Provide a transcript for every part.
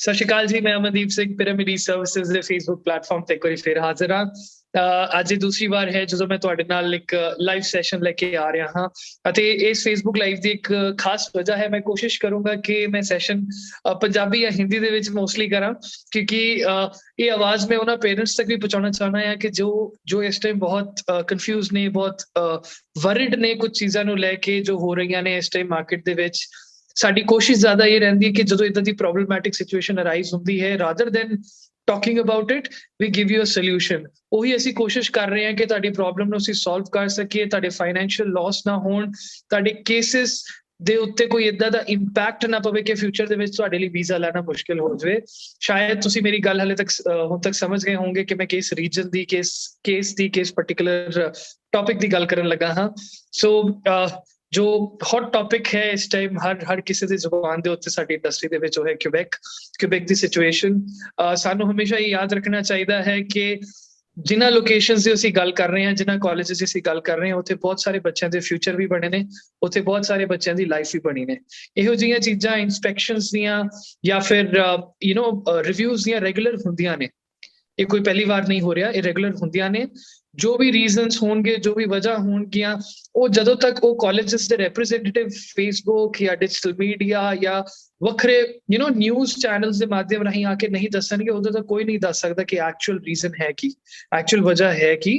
ਸਤਿ ਸ਼੍ਰੀ ਅਕਾਲ ਜੀ, ਮੈਂ ਅਮਨਦੀਪ ਸਿੰਘ ਪਿਰਾਮਿਡ ਸਰਵਿਸਿਜ਼ ਦੇ ਫੇਸਬੁੱਕ ਪਲੇਟਫਾਰਮ ਤੇ ਇੱਕ ਵਾਰੀ ਫਿਰ ਹਾਜ਼ਰ ਹਾਂ। ਅੱਜ ਇਹ ਦੂਸਰੀ ਵਾਰ ਹੈ ਜਦੋਂ ਮੈਂ ਤੁਹਾਡੇ ਨਾਲ ਇੱਕ ਲਾਈਵ ਸੈਸ਼ਨ ਲੈ ਕੇ ਆ ਰਿਹਾ ਹਾਂ ਅਤੇ ਇਸ ਫੇਸਬੁੱਕ ਲਾਈਵ ਦੀ ਇੱਕ ਖਾਸ ਵਜ੍ਹਾ ਹੈ। ਮੈਂ ਕੋਸ਼ਿਸ਼ ਕਰੂੰਗਾ ਕਿ ਮੈਂ ਸੈਸ਼ਨ ਪੰਜਾਬੀ ਜਾਂ ਹਿੰਦੀ ਦੇ ਵਿੱਚ ਮੋਸਟਲੀ ਕਰਾਂ, ਕਿਉਂਕਿ ਇਹ ਆਵਾਜ਼ ਮੈਂ ਉਹਨਾਂ ਪੇਰੈਂਟਸ ਤੱਕ ਵੀ ਪਹੁੰਚਾਉਣਾ ਚਾਹੁੰਦਾ ਹਾਂ ਕਿ ਜੋ ਇਸ ਟਾਈਮ ਬਹੁਤ ਕਨਫਿਊਜ਼ ਨੇ, ਬਹੁਤ ਵਰਿਡ ਨੇ ਕੁਝ ਚੀਜ਼ਾਂ ਨੂੰ ਲੈ ਕੇ ਜੋ ਹੋ ਰਹੀਆਂ ਨੇ ਇਸ ਟਾਈਮ ਮਾਰਕੀਟ ਦੇ ਵਿੱਚ। ਸਾਡੀ ਕੋਸ਼ਿਸ਼ ਜ਼ਿਆਦਾ ਇਹ ਰਹਿੰਦੀ ਹੈ ਕਿ ਜਦੋਂ ਇਦਾਂ ਦੀ ਪ੍ਰੋਬਲਮੈਟਿਕ ਸਿਚੁਏਸ਼ਨ ਅਰਾਈਜ਼ ਹੁੰਦੀ ਹੈ, rather than talking about it, we give you a solution. ਉਹੀ ਅਸੀਂ ਕੋਸ਼ਿਸ਼ ਕਰ ਰਹੇ ਹਾਂ ਕਿ ਤੁਹਾਡੀ ਪ੍ਰੋਬਲਮ ਨੂੰ ਅਸੀਂ ਸੋਲਵ ਕਰ ਸਕੀਏ, ਤੁਹਾਡੇ ਫਾਈਨੈਂਸ਼ੀਅਲ ਲਾਸ ਨਾ ਹੋਣ, ਤੁਹਾਡੇ ਕੇਸਿਸ ਦੇ ਉੱਤੇ ਕੋਈ ਇਦਾਂ ਦਾ ਇੰਪੈਕਟ ਨਾ ਪਵੇ ਕਿ ਫਿਊਚਰ ਦੇ ਵਿੱਚ ਤੁਹਾਡੇ ਲਈ ਵੀਜ਼ਾ ਲੈਣਾ ਮੁਸ਼ਕਿਲ ਹੋ ਜਾਵੇ। ਸ਼ਾਇਦ ਤੁਸੀਂ ਮੇਰੀ ਗੱਲ ਹਾਲੇ ਤੱਕ ਹੁਣ ਤੱਕ ਸਮਝ ਗਏ ਹੋਵੋਗੇ ਕਿ ਮੈਂ ਕਿਸ ਰੀਜਨ ਦੀ, ਕਿਸ ਪਾਰਟਿਕੂਲਰ ਟੌਪਿਕ ਦੀ ਗੱਲ ਕਰਨ ਲੱਗਾ ਹਾਂ। ਸੋ ਜੋ ਹੌਟ ਟੌਪਿਕ ਹੈ ਇਸ ਟਾਈਮ ਹਰ ਕਿਸੇ ਦੀ ਜ਼ੁਬਾਨ ਦੇ ਉੱਤੇ ਸਾਡੀ ਇੰਡਸਟਰੀ ਦੇ ਵਿੱਚ, ਉਹ ਹੈ ਕਿਊਬੈਕ ਦੀ ਸਿਚੁਏਸ਼ਨ। ਸਾਨੂੰ ਹਮੇਸ਼ਾ ਇਹ ਯਾਦ ਰੱਖਣਾ ਚਾਹੀਦਾ ਹੈ ਕਿ ਜਿਨ੍ਹਾਂ ਲੋਕੇਸ਼ਨਸ ਦੀ ਅਸੀਂ ਗੱਲ ਕਰ ਰਹੇ ਹਾਂ, ਜਿਨ੍ਹਾਂ ਕਾਲਜਸ ਦੀ ਅਸੀਂ ਗੱਲ ਕਰ ਰਹੇ ਹਾਂ, ਉੱਥੇ ਬਹੁਤ ਸਾਰੇ ਬੱਚਿਆਂ ਦੇ ਫਿਊਚਰ ਵੀ ਬਣੇ ਨੇ, ਉੱਥੇ ਬਹੁਤ ਸਾਰੇ ਬੱਚਿਆਂ ਦੀ ਲਾਈਫ ਵੀ ਬਣੀ ਨੇ। ਇਹੋ ਜਿਹੀਆਂ ਚੀਜ਼ਾਂ ਇਨਸਪੈਕਸ਼ਨਸ ਦੀਆਂ ਜਾਂ ਫਿਰ ਰਿਵਿਊਜ਼ ਦੀਆਂ ਰੈਗੂਲਰ ਹੁੰਦੀਆਂ ਨੇ। ਇਹ ਕੋਈ ਪਹਿਲੀ ਵਾਰ ਨਹੀਂ ਹੋ ਰਿਹਾ, ਇਹ ਰੈਗੂਲਰ ਹੁੰਦੀਆਂ ਨੇ। ਜੋ ਵੀ ਰੀਜ਼ਨਸ ਹੋਣਗੇ, ਜੋ ਵੀ ਵਜ੍ਹਾ ਹੋਣਗੀਆਂ, ਉਹ ਜਦੋਂ ਤੱਕ ਉਹ ਕਾਲਜਸ ਦੇ ਰਿਪਰੈਜ਼ੈਂਟੇਟਿਵ ਫੇਸਬੁੱਕ ਜਾਂ ਡਿਜੀਟਲ ਮੀਡੀਆ ਜਾਂ ਵੱਖਰੇ ਨਿਊਜ਼ ਚੈਨਲਸ ਦੇ ਮਾਧਿਅਮ ਰਾਹੀਂ ਆ ਕੇ ਨਹੀਂ ਦੱਸਣਗੇ, ਉਦੋਂ ਤੱਕ ਕੋਈ ਨਹੀਂ ਦੱਸ ਸਕਦਾ ਕਿ ਐਕਚੁਅਲ ਰੀਜ਼ਨ ਹੈ ਕੀ, ਐਕਚੁਅਲ ਵਜ੍ਹਾ ਹੈ ਕੀ।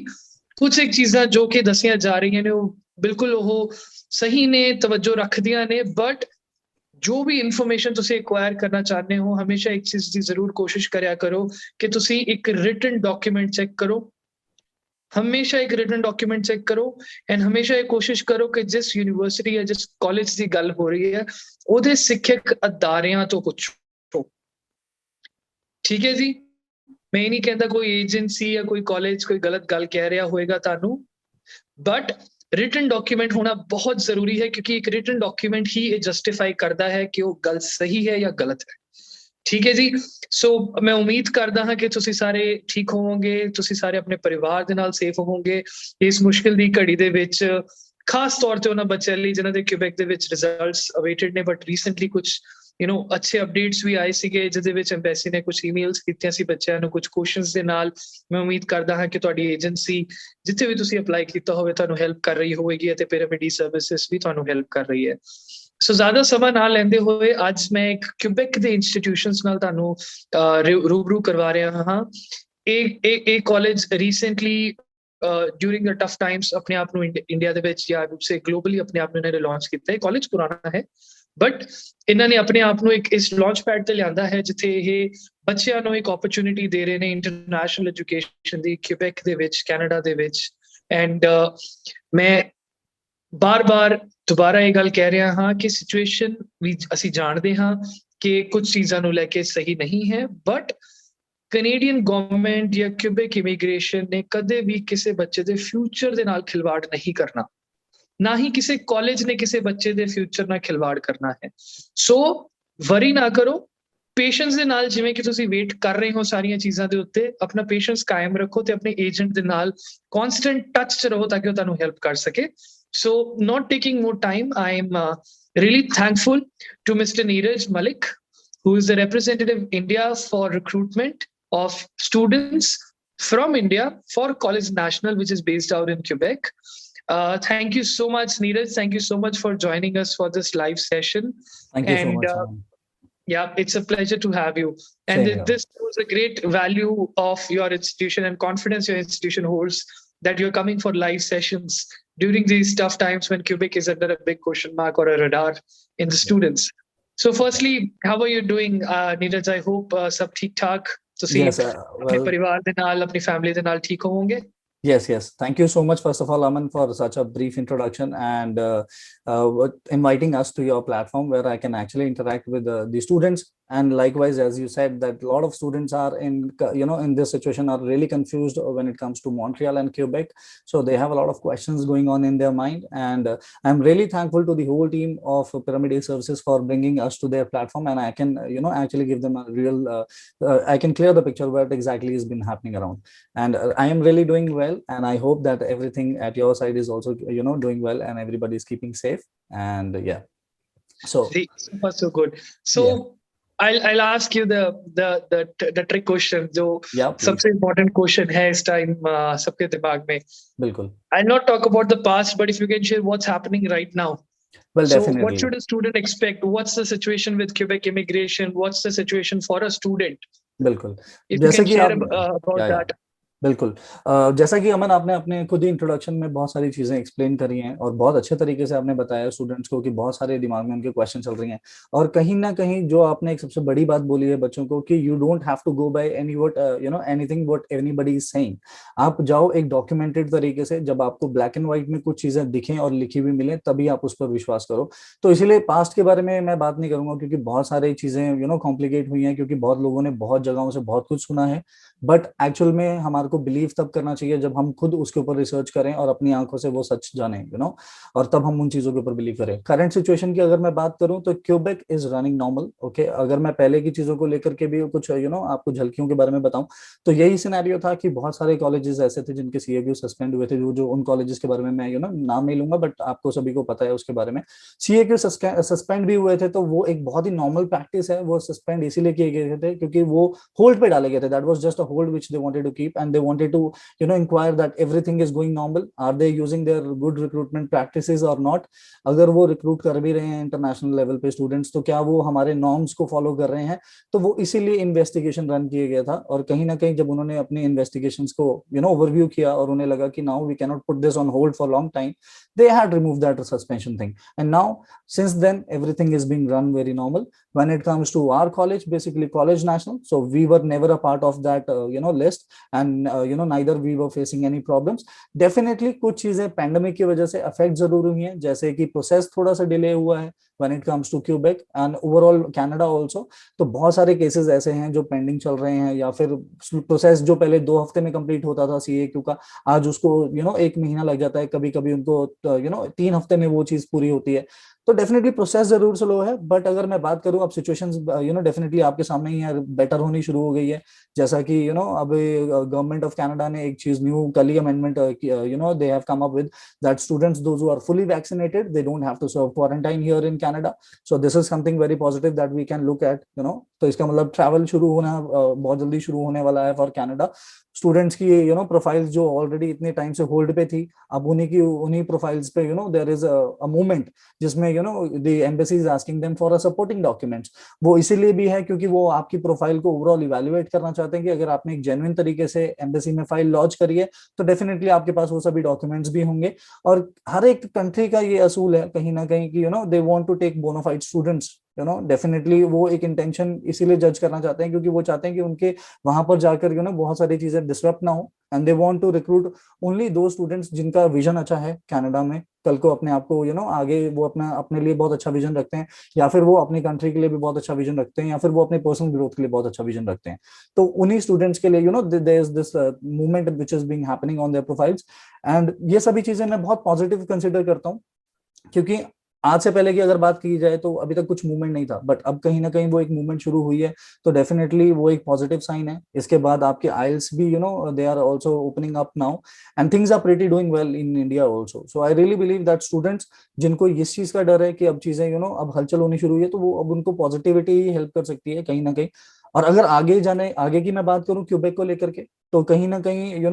ਕੁਝ ਇੱਕ ਚੀਜ਼ਾਂ ਜੋ ਕਿ ਦੱਸੀਆਂ ਜਾ ਰਹੀਆਂ ਨੇ ਉਹ ਬਿਲਕੁਲ ਉਹ ਸਹੀ ਨੇ, ਤਵੱਜੋ ਰੱਖਦੀਆਂ ਨੇ, ਬਟ ਜੋ ਵੀ ਇਨਫੋਰਮੇਸ਼ਨ ਤੁਸੀਂ ਐਕਵਾਇਰ ਕਰਨਾ ਚਾਹੁੰਦੇ ਹੋ, ਹਮੇਸ਼ਾ ਇੱਕ ਚੀਜ਼ ਦੀ ਜ਼ਰੂਰ ਕੋਸ਼ਿਸ਼ ਕਰਿਆ ਕਰੋ ਕਿ ਤੁਸੀਂ ਇੱਕ ਰਿਟਨ ਡਾਕੂਮੈਂਟ ਚੈੱਕ ਕਰੋ। ਹਮੇਸ਼ਾ ਇੱਕ ਰਿਟਨ ਡਾਕੂਮੈਂਟ ਚੈੱਕ ਕਰੋ ਐਂਡ ਹਮੇਸ਼ਾ ਇਹ ਕੋਸ਼ਿਸ਼ ਕਰੋ ਕਿ ਜਿਸ ਯੂਨੀਵਰਸਿਟੀ ਜਾਂ ਜਿਸ ਕਾਲਜ ਦੀ ਗੱਲ ਹੋ ਰਹੀ ਹੈ, ਉਹਦੇ ਸਿੱਖਿਅਕ ਅਦਾਰਿਆਂ ਤੋਂ ਪੁੱਛੋ। ਠੀਕ ਹੈ ਜੀ, ਮੈਂ ਇਹ ਨਹੀਂ ਕਹਿੰਦਾ ਕੋਈ ਏਜੰਸੀ ਜਾਂ ਕੋਈ ਕਾਲਜ ਕੋਈ ਗਲਤ ਗੱਲ ਕਹਿ ਰਿਹਾ ਹੋਏਗਾ ਤੁਹਾਨੂੰ, ਬਟ ਰਿਟਨ ਡਾਕੂਮੈਂਟ ਹੋਣਾ ਬਹੁਤ ਜ਼ਰੂਰੀ ਹੈ, ਕਿਉਂਕਿ ਇੱਕ ਰਿਟਨ ਡਾਕੂਮੈਂਟ ਹੀ ਇਹ ਜਸਟੀਫਾਈ ਕਰਦਾ ਹੈ ਕਿ ਉਹ ਗੱਲ ਸਹੀ ਹੈ ਜਾਂ ਗਲਤ ਹੈ। ਠੀਕ ਹੈ ਜੀ। ਸੋ ਮੈਂ ਉਮੀਦ ਕਰਦਾ ਹਾਂ ਕਿ ਤੁਸੀਂ ਸਾਰੇ ਠੀਕ ਹੋਵੋਗੇ, ਤੁਸੀਂ ਸਾਰੇ ਆਪਣੇ ਪਰਿਵਾਰ ਦੇ ਨਾਲ ਸੇਫ ਹੋਵੋਗੇ ਇਸ ਮੁਸ਼ਕਿਲ ਦੀ ਘੜੀ ਦੇ ਵਿੱਚ, ਖਾਸ ਤੌਰ ਤੇ ਉਹਨਾਂ ਬੱਚਿਆਂ ਲਈ ਜਿਨ੍ਹਾਂ ਦੇ ਕਿਊਬੈਕ ਦੇ ਵਿੱਚ ਰਿਜ਼ਲਟਸ ਅਵੇਟਡ ਨੇ, ਬਟ ਰੀਸੈਂਟਲੀ ਕੁਝ ਅੱਛੇ ਅਪਡੇਟਸ ਵੀ ਆਏ ਸੀਗੇ, ਜਿਹਦੇ ਵਿੱਚ ਐਮਬੈਸੀ ਨੇ ਕੁਝ ਈਮੇਲਸ ਕੀਤੀਆਂ ਸੀ ਬੱਚਿਆਂ ਨੂੰ ਕੁਝ ਕੁਐਸਚਨਸ ਦੇ ਨਾਲ। ਮੈਂ ਉਮੀਦ ਕਰਦਾ ਹਾਂ ਕਿ ਤੁਹਾਡੀ ਏਜੰਸੀ ਜਿੱਥੇ ਵੀ ਤੁਸੀਂ ਅਪਲਾਈ ਕੀਤਾ ਹੋਵੇ ਤੁਹਾਨੂੰ ਹੈਲਪ ਕਰ ਰਹੀ ਹੋਵੇਗੀ ਅਤੇ ਪਿਰਾਮਿਡ ਸਰਵਿਸਿਜ਼ ਵੀ ਤੁਹਾਨੂੰ ਹੈਲਪ ਕਰ ਰਹੀ ਹੈ। ਸੋ ਜ਼ਿਆਦਾ ਸਮਾਂ ਨਾ ਲੈਂਦੇ ਹੋਏ ਅੱਜ ਮੈਂ ਇੱਕ ਕਿਊਬੈਕ ਦੇ ਇੰਸਟੀਟਿਊਸ਼ਨਸ ਨਾਲ ਤੁਹਾਨੂੰ ਰੂਬਰੂ ਕਰਵਾ ਰਿਹਾ ਹਾਂ। ਇਹ ਕਾਲਜ ਰੀਸੈਂਟਲੀ ਡਿਊਰਿੰਗ ਦ ਟਫ ਟਾਈਮਸ ਆਪਣੇ ਆਪ ਨੂੰ ਇੰਡੀਆ ਦੇ ਵਿੱਚ ਜਾਂ ਰੂਪ ਗਲੋਬਲੀ ਆਪਣੇ ਆਪ ਨੂੰ ਇਹਨਾਂ ਨੇ ਲਾਂਚ ਕੀਤਾ ਹੈ। ਕਾਲਜ ਪੁਰਾਣਾ ਹੈ, ਬਟ ਇਹਨਾਂ ਨੇ ਆਪਣੇ ਆਪ ਨੂੰ ਇੱਕ ਇਸ ਲਾਂਚ ਪੈਡ ਤੇ ਲਿਆਂਦਾ ਹੈ ਜਿੱਥੇ ਇਹ ਬੱਚਿਆਂ ਨੂੰ ਇੱਕ ਓਪਰਚੁਨਿਟੀ ਦੇ ਰਹੇ ਨੇ ਇੰਟਰਨੈਸ਼ਨਲ ਐਜੂਕੇਸ਼ਨ ਦੀ, ਕਿਊਬੈਕ ਦੇ ਵਿੱਚ, ਕੈਨੇਡਾ ਦੇ ਵਿੱਚ। ਐਂਡ ਮੈਂ ਬਾਰ-ਬਾਰ ਦੁਬਾਰਾ ਇਹ ਗੱਲ ਕਹਿ ਰਿਹਾ ਹਾਂ ਕਿ ਸਿਚੁਏਸ਼ਨ ਵੀ ਅਸੀਂ ਜਾਣਦੇ ਹਾਂ ਕਿ ਕੁਝ ਚੀਜ਼ਾਂ ਨੂੰ ਲੈ ਕੇ ਸਹੀ ਨਹੀਂ ਹੈ, ਬਟ ਕੈਨੇਡੀਅਨ ਗਵਰਨਮੈਂਟ ਜਾਂ ਕਿਊਬੈਕ ਇਮੀਗ੍ਰੇਸ਼ਨ ਨੇ ਕਦੇ ਵੀ ਕਿਸੇ ਬੱਚੇ ਦੇ ਫਿਊਚਰ ਦੇ ਨਾਲ ਖਿਲਵਾੜ ਨਹੀਂ ਕਰਨਾ, ਨਾ ਹੀ ਕਿਸੇ ਕਾਲਜ ਨੇ ਕਿਸੇ ਬੱਚੇ ਦੇ ਫਿਊਚਰ ਨਾਲ ਖਿਲਵਾੜ ਕਰਨਾ ਹੈ। ਸੋ ਵਰੀ ਨਾ ਕਰੋ, ਪੇਸ਼ੈਂਸ ਦੇ ਨਾਲ, ਜਿਵੇਂ ਕਿ ਤੁਸੀਂ ਵੇਟ ਕਰ ਰਹੇ ਹੋ ਸਾਰੀਆਂ ਚੀਜ਼ਾਂ ਦੇ ਉੱਤੇ, ਆਪਣਾ ਪੇਸ਼ੈਂਸ ਕਾਇਮ ਰੱਖੋ ਤੇ ਆਪਣੇ ਏਜੰਟ ਦੇ ਨਾਲ ਕਨਸਟੈਂਟ ਟੱਚ 'ਚ ਰਹੋ ਤਾਂ ਕਿ ਉਹ ਤੁਹਾਨੂੰ ਹੈਲਪ ਕਰ ਸਕੇ। So not taking more time, I am really thankful to Mr. Neeraj Malik, who is the representative India for recruitment of students from India for College National, which is based out in Quebec. Thank you so much, Neeraj. Thank you so much for joining us for this live session. Thank you so much. Yeah, it's a pleasure to have you. Same And here. this was a great value of your institution and confidence your institution holds that you're coming for live sessions during these tough times when Quebec is under a big question mark or a radar in the students. So firstly, how are you doing, Neeraj? I hope sab theek thak. Tusi Yes, apne parivar de naal, apni family de naal theek hovonge. Yes. Thank you so much, first of all, Aman, for such a brief introduction and inviting us to your platform where I can actually interact with the students. And likewise, as you said, that a lot of students are in this situation are really confused when it comes to Montreal and Quebec. So they have a lot of questions going on in their mind. And I'm really thankful to the whole team of Pyramid Services for bringing us to their platform. And I can, actually give them a real, I can clear the picture what exactly has been happening around. And I am really doing well. And I hope that everything at your side is also, doing well and everybody is keeping safe. And yeah. So far so good. So I'll ask you the trick question जो please. सबसे important question है इस time सबके दिमाग में. बिल्कुल. I'll not talk about the past, but if you can share what's happening right now. Well, So definitely. what should a student expect? What's the situation with Quebec immigration? What's the situation for a student? बिल्कुल. If you जैसे can कि share आप about that. बिल्कुल. जैसा कि अमन आपने अपने खुद ही इंट्रोडक्शन में बहुत सारी चीजें एक्सप्लेन करी हैं और बहुत अच्छे तरीके से आपने बताया स्टूडेंट्स को कि बहुत सारे दिमाग में उनके क्वेश्चन चल रही हैं और कहीं ना कहीं जो आपने एक सबसे बड़ी बात बोली है बच्चों को कि you don't have to go by any what anything what anybody is saying. आप जाओ एक डॉक्यूमेंटेड तरीके से, जब आपको ब्लैक एंड व्हाइट में कुछ चीजें दिखें और लिखी हुई मिले तभी आप उस पर विश्वास करो. तो इसीलिए पास्ट के बारे में मैं बात नहीं करूंगा क्योंकि बहुत सारी चीजें कॉम्प्लिकेट हुई हैं क्योंकि बहुत लोगों ने बहुत जगहों से बहुत कुछ सुना है. बट एक्चुअल में हमारे को बिलीव तब करना चाहिए जब हम खुद उसके ऊपर रिसर्च करें और अपनी आंखों से वो सच जाने और तब हम उन चीजों के ऊपर बिलीव करें. करंट सिचुएशन की अगर मैं बात करूं तो Quebec is running normal. Okay, अगर मैं पहले की चीजों को लेकर के भी कुछ आपको झलकियों के बारे में बताऊं तो यही सिनेरियो था कि बहुत सारे कॉलेजेस ऐसे थे जिनके सीएक्यू सस्पेंड हुए थे. जो उन कॉलेजेस के बारे में मैं नाम नहीं लूंगा बट आपको सभी को पता है उसके बारे में. सीएक्यू सस्पेंड भी हुए थे तो वो एक बहुत ही नॉर्मल प्रैक्टिस है. वो सस्पेंड इसीलिए किए गए थे क्योंकि वो होल्ड पे डाले गए थे. That was just a hold which they wanted to keep and they wanted to inquire that everything is going normal, are they using their good recruitment practices or not. अगर वो रिक्रूट कर भी रहे हैं इंटरनेशनल लेवल पे students तो क्या वो हमारे नॉर्म्स को फॉलो कर रहे हैं. तो वो इसीलिए इन्वेस्टिगेशन रन किया गया था और कहीं ना कहीं जब उन्होंने अपनी इन्वेस्टिगेशंस को ओवरव्यू किया और उन्हें लगा कि now we can not put this on hold for long time, they had removed that suspension thing and now since then everything is being run very normal. When it comes to our college, basically college national, so we were never a part of that list and neither we were facing any problems. Definitely कुछ चीजें pandemic की वजह से affect जरूर हुई हैं, जैसे कि प्रोसेस थोड़ा सा डिले हुआ है when it comes to Quebec and overall Canada also. तो बहुत सारे केसेस ऐसे हैं जो पेंडिंग चल रहे हैं या फिर प्रोसेस जो पहले 2 हफ्ते में कंप्लीट होता था CAQ का, आज उसको 1 महीना लग जाता है. कभी कभी उनको 3 हफ्ते में वो चीज पूरी होती है. तो डेफिनेटली प्रोसेस जरूर स्लो है बट अगर मैं बात करूं अब सिचुएशंस डेफिनेटली आपके सामने ही है, बेटर होनी शुरू हो गई है. जैसा कि अब गवर्नमेंट ऑफ कनाडा ने एक चीज न्यू कल ही amendment they have come up with that students those who are fully vaccinated they don't have to serve quarantine here in Canada. So this is something very positive that we can look at. तो इसका मतलब travel शुरू होना बहुत जल्दी शुरू होने वाला है फॉर कनाडा. स्टूडेंट्स की प्रोफाइल्स जो ऑलरेडी इतने टाइम से होल्ड पे थी, अब उन्हीं प्रोफाइल्स पे देयर इज अ मूवमेंट जिसमें the embassy is asking them for a supporting documents. वो इसीलिए भी है क्योंकि वो आपकी प्रोफाइल को ओवरऑल इवैल्यूएट करना चाहते हैं कि अगर आपने एक जेन्युइन तरीके से एम्बेसी में फाइल लॉन्च करी है तो डेफिनेटली आपके पास वो सभी डॉक्यूमेंट्स भी होंगे. और हर एक कंट्री का ये असूल है कहीं ना कहीं कि they want to take bona fide students. Definitely वो एक इंटेंशन इसीलिए जज करना चाहते हैं क्योंकि वो चाहते हैं कि उनके वहां पर जाकर बहुत सारी चीजें डिसरप्ट ना हो and they want to recruit only those students जिनका विजन अच्छा है कनाडा में कल को अपने आप को आगे वो अपने लिए बहुत अच्छा विजन रखते हैं या फिर वो अपनी कंट्री के लिए भी बहुत अच्छा विजन रखते हैं या फिर वो अपने पर्सनल ग्रोथ के लिए बहुत अच्छा विजन रखते हैं. तो उन्हीं स्टूडेंट्स के लिए there is this movement which is being happening on their profiles and ये सभी चीजें मैं बहुत पॉजिटिव कंसिडर करता हूँ क्योंकि आज से पहले की अगर बात की जाए तो अभी तक कुछ मूवमेंट नहीं था बट अब कहीं ना कहीं वो एक मूवमेंट शुरू हुई है. तो डेफिनेटली वो एक पॉजिटिव साइन है. इसके बाद आपके आइल्स भी they are also opening up now and things are pretty doing well in India also. So I really believe that students जिनको इस चीज का डर है कि अब चीजें अब हलचल होनी शुरू हुई है तो वो अब उनको पॉजिटिविटी ही हेल्प कर सकती है कहीं ना कहीं. और अगर आगे की मैं बात करूं क्यूबेक को लेकर के तो कहीं ना कहीं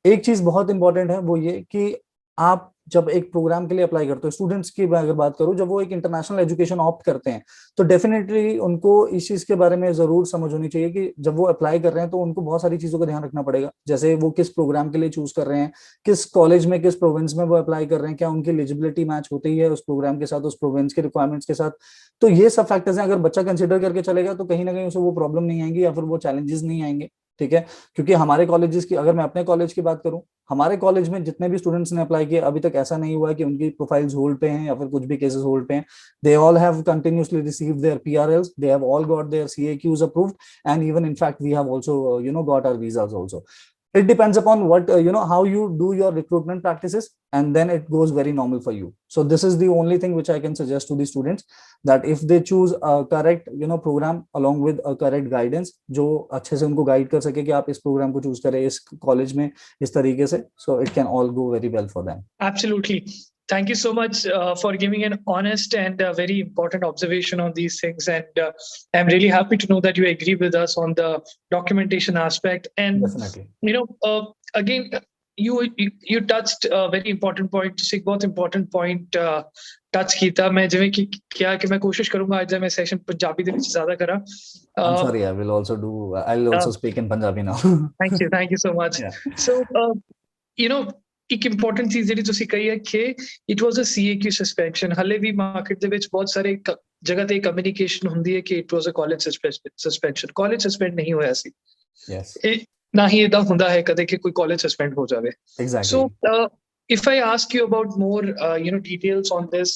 एक चीज बहुत इंपॉर्टेंट है वो ये कि आप जब एक प्रोग्राम के लिए अप्लाई करते हो स्टूडेंट्स की अगर बात करूं जब वो एक इंटरनेशनल एजुकेशन ऑप्ट करते हैं तो डेफिनेटली उनको इस चीज के बारे में जरूर समझ होनी चाहिए कि जब वो अप्लाई कर रहे हैं तो उनको बहुत सारी चीजों का ध्यान रखना पड़ेगा. जैसे वो किस प्रोग्राम के लिए चूज कर रहे हैं, किस कॉलेज में किस प्रोविंस में वो अप्लाई कर रहे हैं, क्या उनकी एलिजिबिलिटी मैच होती है उस प्रोग्राम के साथ उस प्रोविंस के रिक्वायरमेंट्स के साथ. तो ये सब फैक्टर्स हैं. अगर बच्चा कंसिडर करके चलेगा तो कहीं ना कहीं उसे वो प्रॉब्लम नहीं आएंगी या फिर वो चैलेंजेस नहीं आएंगे. ठीक है, क्योंकि हमारे कॉलेजेस की अगर मैं अपने कॉलेज की बात करूं हमारे कॉलेज में जितने भी स्टूडेंट्स ने अप्लाई किया अभी तक ऐसा नहीं हुआ है कि उनकी प्रोफाइल्स होल्ड पे हैं या फिर कुछ भी केसेस होल्ड पे हैं. They all have continuously received their PRLs, they have all got their CAQs approved and even in fact we have also got our visas also. It depends upon what how you do your recruitment practices and then it goes very normal for you. So this is the only thing which I can suggest to the students that if they choose a correct program along with a correct guidance जो अच्छे से उनको guide कर सके कि आप इस programme को चूज करें इस कॉलेज में इस तरीके से, so it can all go very well for them. Absolutely. Thank you so much for giving an honest and very important observation on these things. And I'm really happy to know that you agree with us on the documentation aspect. And Definitely. Again, you touched a very important point. ਤੁਸੀਂ ਇੱਕ ਬਹੁਤ important point touch ਕੀਤਾ. ਮੈਂ ਜਿਵੇਂ ਕਿ ਕਿਹਾ ਕਿ ਮੈਂ ਕੋਸ਼ਿਸ਼ ਕਰੂੰਗਾ ਅੱਜ ਦਾ ਮੈਂ ਸੈਸ਼ਨ ਪੰਜਾਬੀ ਦੇ ਵਿੱਚ ਜ਼ਿਆਦਾ ਕਰਾਂ. I'm sorry, I'll also speak in Punjabi now. Thank you so much. Yeah. So, ਇੱਕ ਇੰਪੋਰਟੈਂਟ ਚੀਜ਼ ਜਿਹੜੀ ਤੁਸੀਂ ਕਹੀ ਹੈ ਕਿ it was a CAQ suspension. ਹਲੇ ਵੀ ਮਾਰਕੀਟ ਦੇ ਵਿੱਚ ਬਹੁਤ ਸਾਰੇ ਜਗ੍ਹਾ ਤੇ ਕਮਿਊਨੀਕੇਸ਼ਨ ਹੁੰਦੀ ਹੈ ਕਿ it was a college suspension. College suspend ਨਹੀਂ ਹੋਇਆ ਸੀ. Yes. ਨਾ ਹੀ ਇਦਾਂ ਹੁੰਦਾ ਹੈ ਕਦੇ ਕਿ ਕੋਈ ਕਾਲਜ ਸਸਪੈਂਡ ਹੋ ਜਾਵੇ. Exactly. So if I ask you about more details on this,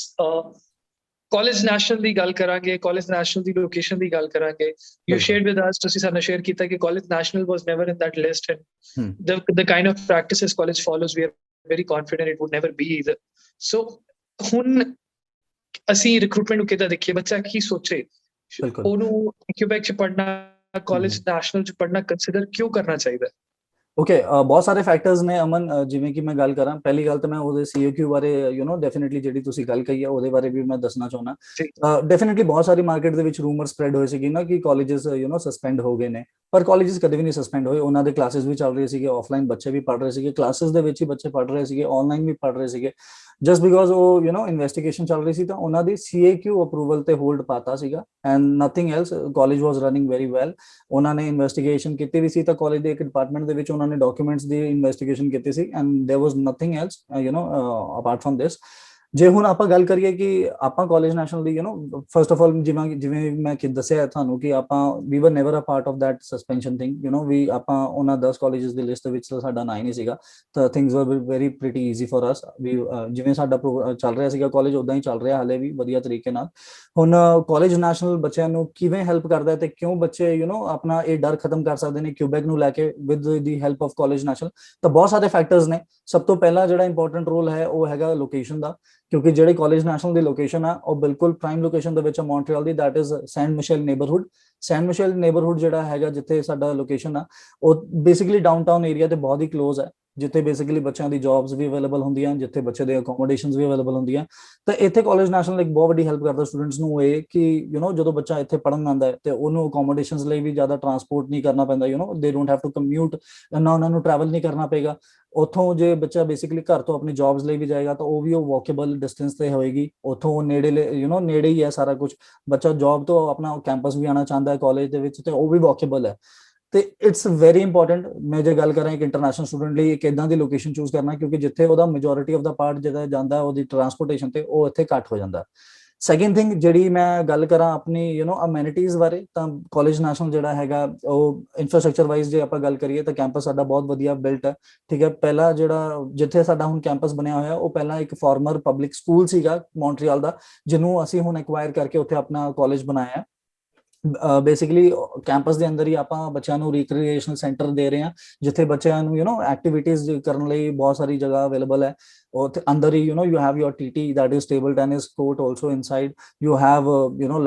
college National ਦੀ ਗੱਲ ਕਰਾਂਗੇ, ਕਾਲਜ ਨੈਸ਼ਨਲ ਦੀ ਲੋਕੇਸ਼ਨ ਦੀ ਗੱਲ ਕਰਾਂਗੇ. You shared with us, ਤੁਸੀਂ ਸਾਨੂੰ ਸ਼ੇਅਰ ਕੀਤਾ ਕਿ college national was never in that list, and the kind of practices college follows, we are very confident it would never be either. So ਹੁਣ ਅਸੀਂ recruitment ਨੂੰ ਕਿੱਦਾਂ ਦੇਖੀਏ? ਬੱਚਾ ਕੀ ਸੋਚੇ? ਉਹਨੂੰ ਕਿਊਬੈਕ ਚ ਪੜ੍ਹਨਾ, ਕਾਲਜ ਨੈਸ਼ਨਲ ਚ ਪੜ੍ਹਨਾ ਕੰਸੀਡਰ ਕਿਉਂ ਕਰਨਾ ਚਾਹੀਦਾ? ਓਕੇ, ਬਹੁਤ ਸਾਰੇ ਫੈਕਟਰਸ ਨੇ ਅਮਨ. ਜਿਵੇਂ ਕਿ ਮੈਂ ਗੱਲ ਕਰਾਂ, ਪਹਿਲੀ ਗੱਲ ਤਾਂ ਮੈਂ ਉਹਦੇ CAQ ਬਾਰੇ ਡੈਫੀਨਿਟਲੀ ਜਿਹੜੀ ਤੁਸੀਂ ਗੱਲ ਕਹੀ ਹੈ ਉਹਦੇ ਬਾਰੇ ਵੀ ਮੈਂ ਦੱਸਣਾ ਚਾਹੁੰਦਾ. ਡੈਫੀਨਿਟਲੀ ਬਹੁਤ ਸਾਰੀ ਮਾਰਕੀਟ ਦੇ ਵਿੱਚ ਰੂਮਰ ਸਪਰੈਡ ਹੋਏ ਸੀਗੇ ਨਾ ਕਿ ਕਾਲਜਸ ਸਸਪੈਂਡ ਹੋ ਗਏ ਨੇ, ਪਰ ਕਾਲਜਸ ਕਦੇ ਵੀ ਨਹੀਂ ਸਸਪੈਂਡ ਹੋਏ. ਉਹਨਾਂ ਦੇ ਕਲਾਸਿਸ ਵੀ ਚੱਲ ਰਹੇ ਸੀਗੇ, ਆਫਲਾਈਨ ਬੱਚੇ ਵੀ ਪੜ੍ਹ ਰਹੇ ਸੀਗੇ, ਕਲਾਸਿਸ ਦੇ ਵਿੱਚ ਹੀ ਬੱਚੇ ਪੜ੍ਹ ਰਹੇ ਸੀਗੇ, ਆਨਲਾਈਨ ਵੀ ਪੜ੍ਹ ਰਹੇ ਸੀਗੇ. ਜਸਟ ਬਿਕੋਜ਼ ਉਹ ਇਨਵੈਸਟੀਗੇਸ਼ਨ ਚੱਲ ਰਹੀ ਸੀ ਤਾਂ ਉਹਨਾਂ ਦੀ CAQ ਅਪਰੂਵਲ ਤੇ ਹੋਲਡ ਪਾਤਾ ਸੀਗਾ, and nothing else. College was running very well. ਉਹਨਾਂ ਨੇ ਇਨਵੈਸਟੀਗੇਸ਼ਨ ਕੀਤੀ ਵੀ ਸੀ ਤਾਂ ਕਾਲਜ ਦੇ ਇੱਕ ਡਿਪਾਰਟਮੈਂਟ ਦੇ ਵਿੱਚ ਉਹਨਾਂ ਨੇ ਡਾਕੂਮੈਂਟਸ ਦੀ ਇਨਵੈਸਟੀਗੇਸ਼ਨ ਕੀਤੀ ਸੀ, and there was nothing else apart from this. ਜੇ ਹੁਣ ਆਪਾਂ ਗੱਲ ਕਰੀਏ ਕਿ ਆਪਾਂ ਕਾਲਜ ਨੈਸ਼ਨਲ ਦੀ ਫਸਟ ਆਫ ਆਲ ਜਿਵੇਂ ਮੈਂ ਦੱਸਿਆ ਤੁਹਾਨੂੰ ਕਿ ਆਪਾਂ we were never a part of that suspension thing. ਵੀ ਆਪਾਂ ਉਹਨਾਂ 10 ਕਾਲਜਸ ਦੀ ਲਿਸਟ ਵਿੱਚ ਸਾਡਾ ਨਾਂ ਹੀ ਨਹੀਂ ਸੀਗਾ. ਤਾਂ things were very pretty easy for us. ਵੀ ਜਿਵੇਂ ਸਾਡਾ ਚੱਲ ਰਿਹਾ ਸੀਗਾ ਕਾਲਜ ਉਦਾਂ ਹੀ ਚੱਲ ਰਿਹਾ ਹਾਲੇ ਵੀ ਵਧੀਆ ਤਰੀਕੇ ਨਾਲ. ਹੁਣ ਕਾਲਜ ਨੈਸ਼ਨਲ ਬੱਚਿਆਂ ਨੂੰ ਕਿਵੇਂ ਹੈਲਪ ਕਰਦਾ ਤੇ ਕਿਉਂ ਬੱਚੇ ਆਪਣਾ ਇਹ ਡਰ ਖਤਮ ਕਰ ਸਕਦੇ ਨੇ ਕਿਊਬੈਕ ਨੂੰ ਲੈ ਕੇ with the help of College National? ਤਾਂ ਬਹੁਤ ਸਾਰੇ ਫੈਕਟਰਸ ਨੇ. ਸਭ ਤੋਂ ਪਹਿਲਾ ਜਿਹੜਾ ਇੰਪੋਰਟੈਂਟ ਰੋਲ ਹੈ ਉਹ ਹੈਗਾ ਲੋਕੇਸ਼ਨ ਦਾ, ਕਿਉਂਕਿ ਜਿਹੜੀ ਕਾਲਜ ਨੈਸ਼ਨਲ ਦੀ ਲੋਕੇਸ਼ਨ ਆ ਉਹ ਬਿਲਕੁਲ ਪ੍ਰਾਈਮ ਲੋਕੇਸ਼ਨ ਦੇ ਵਿੱਚ ਹੈ ਮੌਂਟਰੀਅਲ ਦੀ. That is Saint Michel neighbourhood. Saint Michel neighbourhood ਜਿਹੜਾ ਹੈਗਾ ਜਿੱਥੇ ਸਾਡਾ ਲੋਕੇਸ਼ਨ ਆ ਉਹ ਬੇਸਿਕਲੀ ਡਾਊਨਟਾਊਨ ਏਰੀਆ ਤੇ ਬਹੁਤ ਹੀ ਕਲੋਜ਼ ਹੈ, ਜਿੱਥੇ ਬੇਸਿਕਲੀ ਬੱਚਿਆਂ ਦੀ ਜੌਬਸ ਵੀ ਅਵੇਲੇਬਲ ਹੁੰਦੀਆਂ, ਜਿੱਥੇ ਬੱਚੇ ਦੇ ਅਕੋਮੋਡੇਸ਼ਨਸ ਵੀ ਅਵੇਲੇਬਲ ਹੁੰਦੀਆਂ. ਤਾਂ ਇੱਥੇ ਕਾਲਜ ਨੈਸ਼ਨਲ ਇੱਕ ਬਹੁਤ ਵੱਡੀ ਹੈਲਪ ਕਰਦਾ ਸਟੂਡੈਂਟਸ ਨੂੰ ਇਹ ਕਿ ਜਦੋਂ ਬੱਚਾ ਇੱਥੇ ਪੜ੍ਹਨ ਆਉਂਦਾ ਹੈ ਤੇ ਉਹਨੂੰ ਅਕੋਮੋਡੇਸ਼ਨਸ ਲਈ ਵੀ ਜ਼ਿਆਦਾ ਟਰਾਂਸਪੋਰਟ ਨਹੀਂ ਕਰਨਾ ਪੈਂਦਾ. ਦੇ ਡੋਂਟ ਹੈਵ ਟੂ ਕਮਿਊਟ, ਨਾ ਉਹਨਾਂ ਨੂੰ ਟਰੈਵਲ ਨਹੀਂ ਕਰਨਾ ਪਏਗਾ. ਉੱਥੋਂ ਜੇ ਬੱਚਾ ਬੇਸਿਕਲੀ ਘਰ ਤੋਂ ਆਪਣੀ ਜੌਬਸ ਲਈ ਵੀ ਜਾਏਗਾ ਤਾਂ ਉਹ ਵੀ ਉਹ ਵਾਕੇਬਲ ਡਿਸਟੈਂਸ ਤੇ ਹੋਏਗੀ. ਉੱਥੋਂ ਨੇੜੇ ਨੇੜੇ ਹੀ ਹੈ ਸਾਰਾ ਕੁਝ. ਬੱਚਾ ਜੌਬ ਤੋਂ ਆਪਣਾ ਕੈਂਪਸ ਵੀ ਆਉਣਾ ਚਾਹੁੰਦਾ ਹੈ ਕਾਲਜ ਦੇ ਵਿੱਚ ਤੇ ਉਹ ਵੀ ਵਾਕੇਬਲ ਹੈ. ਤੇ ਇਟਸ ਵੈਰੀ ਇੰਪੋਰਟੈਂਟ. ਮੈਂ ਜੇ ਗੱਲ ਕਰਾਂ ਇੱਕ ਇੰਟਰਨੈਸ਼ਨਲ ਸਟੂਡੈਂਟ ਲਈ ਇੱਕ ਇੱਦਾਂ ਦੀ ਲੋਕੇਸ਼ਨ ਚੂਜ਼ ਕਰਨਾ, ਕਿਉਂਕਿ ਜਿੱਥੇ ਉਹਦਾ ਮੈਜੋਰਿਟੀ ਆਫ ਦਾ ਪਾਰਟ ਜਿਹੜਾ ਜਾਂਦਾ ਉਹਦੀ ਟਰਾਂਸਪੋਰਟੇਸ਼ਨ ਤੇ, ਉਹ ਇੱਥੇ ਘੱਟ ਹੋ ਜਾਂਦਾ. ਸੈਕਿੰਡ ਥਿੰਗ ਜਿਹੜੀ ਮੈਂ ਗੱਲ ਕਰਾਂ ਆਪਣੀ ਅਮੈਨਿਟੀਜ਼ ਬਾਰੇ, ਤਾਂ ਕਾਲਜ ਨੈਸ਼ਨਲ ਜਿਹੜਾ ਹੈਗਾ ਉਹ ਇਨਫਰਾਸਟ੍ਰਕਚਰ ਵਾਈਜ਼ ਜੇ ਆਪਾਂ ਗੱਲ ਕਰੀਏ ਤਾਂ ਕੈਂਪਸ ਸਾਡਾ ਬਹੁਤ ਵਧੀਆ ਬਿਲਟ ਹੈ. ਠੀਕ ਹੈ, ਪਹਿਲਾ ਜਿਹੜਾ ਜਿੱਥੇ ਸਾਡਾ ਹੁਣ ਕੈਂਪਸ ਬਣਿਆ ਹੋਇਆ ਉਹ ਪਹਿਲਾਂ ਇੱਕ ਫਾਰਮਰ ਪਬਲਿਕ ਸਕੂਲ ਸੀਗਾ ਮੌਂਟਰੀਅਲ ਦਾ, ਜਿਹਨੂੰ ਅਸੀਂ ਹੁਣ ਐਕਵਾਇਰ ਕਰਕੇ ਉੱਥੇ ਆਪਣਾ ਕਾਲਜ ਬਣਾਇਆ. ਬੇਸਿਕਲੀ ਕੈਂਪਸ ਦੇ ਅੰਦਰ ਹੀ ਆਪਾਂ ਬੱਚਿਆਂ ਨੂੰ ਰੀਕ੍ਰੀਏਸ਼ਨਲ ਸੈਂਟਰ ਦੇ ਰਹੇ ਹਾਂ, ਜਿੱਥੇ ਬੱਚਿਆਂ ਨੂੰ ਐਕਟੀਵਿਟੀਜ਼ ਕਰਨ ਲਈ ਬਹੁਤ ਸਾਰੀ ਜਗ੍ਹਾ ਅਵੇਲੇਬਲ ਹੈ. ਉੱਥੇ ਅੰਦਰ ਹੀ you have your TT, that is table tennis court also inside. You have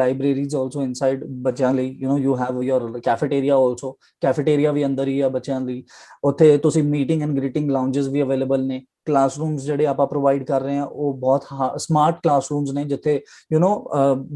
libraries also inside ਬੱਚਿਆਂ ਲਈ. You have your cafeteria also. cafeteria ਵੀ ਅੰਦਰ ਹੀ ਆ ਬੱਚਿਆਂ ਲਈ. ਉੱਥੇ ਤੁਸੀਂ ਮੀਟਿੰਗ ਐਂਡ ਗ੍ਰੀਟਿੰਗ ਲਾਉਂਜਸ ਵੀ ਅਵੇਲੇਬਲ ਨੇ. ਕਲਾਸਰੂਮਸ ਜਿਹੜੇ ਆਪਾਂ ਪ੍ਰੋਵਾਈਡ ਕਰ ਰਹੇ ਹਾਂ ਉਹ ਬਹੁਤ ਸਮਾਰਟ ਕਲਾਸਰੂਮਸ ਨੇ, ਜਿੱਥੇ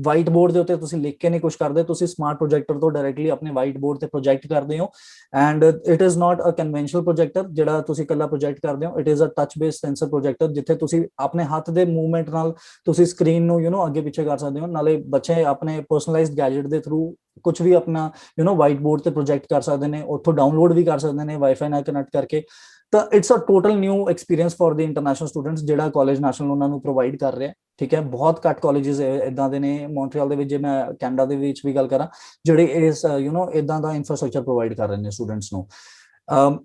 ਵਾਈਟ ਬੋਰਡ ਦੇ ਉੱਤੇ ਤੁਸੀਂ ਲਿਖ ਕੇ ਨਹੀਂ ਕੁਝ ਕਰਦੇ, ਤੁਸੀਂ ਸਮਾਰਟ ਪ੍ਰੋਜੈਕਟਰ ਤੋਂ ਡਾਇਰੈਕਟਲੀ ਆਪਣੇ ਵਾਈਟ ਬੋਰਡ ਤੇ ਪ੍ਰੋਜੈਕਟ ਕਰਦੇ ਹੋ. And it is not a conventional projector ਜਿਹੜਾ ਤੁਸੀਂ ਇਕੱਲਾ ਪ੍ਰੋਜੈਕਟ ਕਰਦੇ ਹੋ. It is a touch based sensor projector, ਜਿੱਥੇ ਤੁਸੀਂ ਆਪਣੇ ਹੱਥ ਦੇ ਮੂਵਮੈਂਟ ਨਾਲ ਤੁਸੀਂ ਸਕਰੀਨ ਨੂੰ ਅੱਗੇ ਪਿੱਛੇ ਕਰ ਸਕਦੇ ਹੋ. ਨਾਲੇ ਬੱਚੇ ਆਪਣੇ ਪਰਸਨਲਾਈਜ਼ਡ ਗੈਜਟ ਦੇ ਥਰੂ ਕੁਝ ਵੀ ਆਪਣਾ ਵਾਈਟ ਬੋਰਡ ਤੇ ਪ੍ਰੋਜੈਕਟ ਕਰ ਸਕਦੇ ਨੇ, ਉੱਥੋਂ ਡਾਊਨਲੋਡ ਵੀ ਕਰ ਸਕਦੇ ਨੇ ਵਾਈਫਾਈ ਨਾਲ ਕਨੈਕਟ ਕਰਕੇ. ਤਾਂ it's a total new experience for the international students ਜਿਹੜਾ ਕਾਲਜ ਨੈਸ਼ਨਲ ਉਹਨਾਂ ਨੂੰ ਪ੍ਰੋਵਾਈਡ ਕਰ ਰਿਹਾ. ਠੀਕ ਹੈ, ਬਹੁਤ ਘੱਟ ਕਾਲਜਸ ਇਦਾਂ ਦੇ ਨੇ ਮੌਂਟਰੀਅਲ ਦੇ ਵਿੱਚ, ਜੇ ਮੈਂ ਕੈਨੇਡਾ ਦੇ ਵਿੱਚ ਵੀ ਗੱਲ ਕਰਾਂ, ਜਿਹੜੇ ਇਸ ਇਦਾਂ ਦਾ ਇਨਫਰਾਸਟ੍ਰਕਚਰ ਪ੍ਰੋਵਾਈਡ ਕਰ ਰਹੇ ਨੇ ਸਟੂਡੈਂਟਸ ਨੂੰ.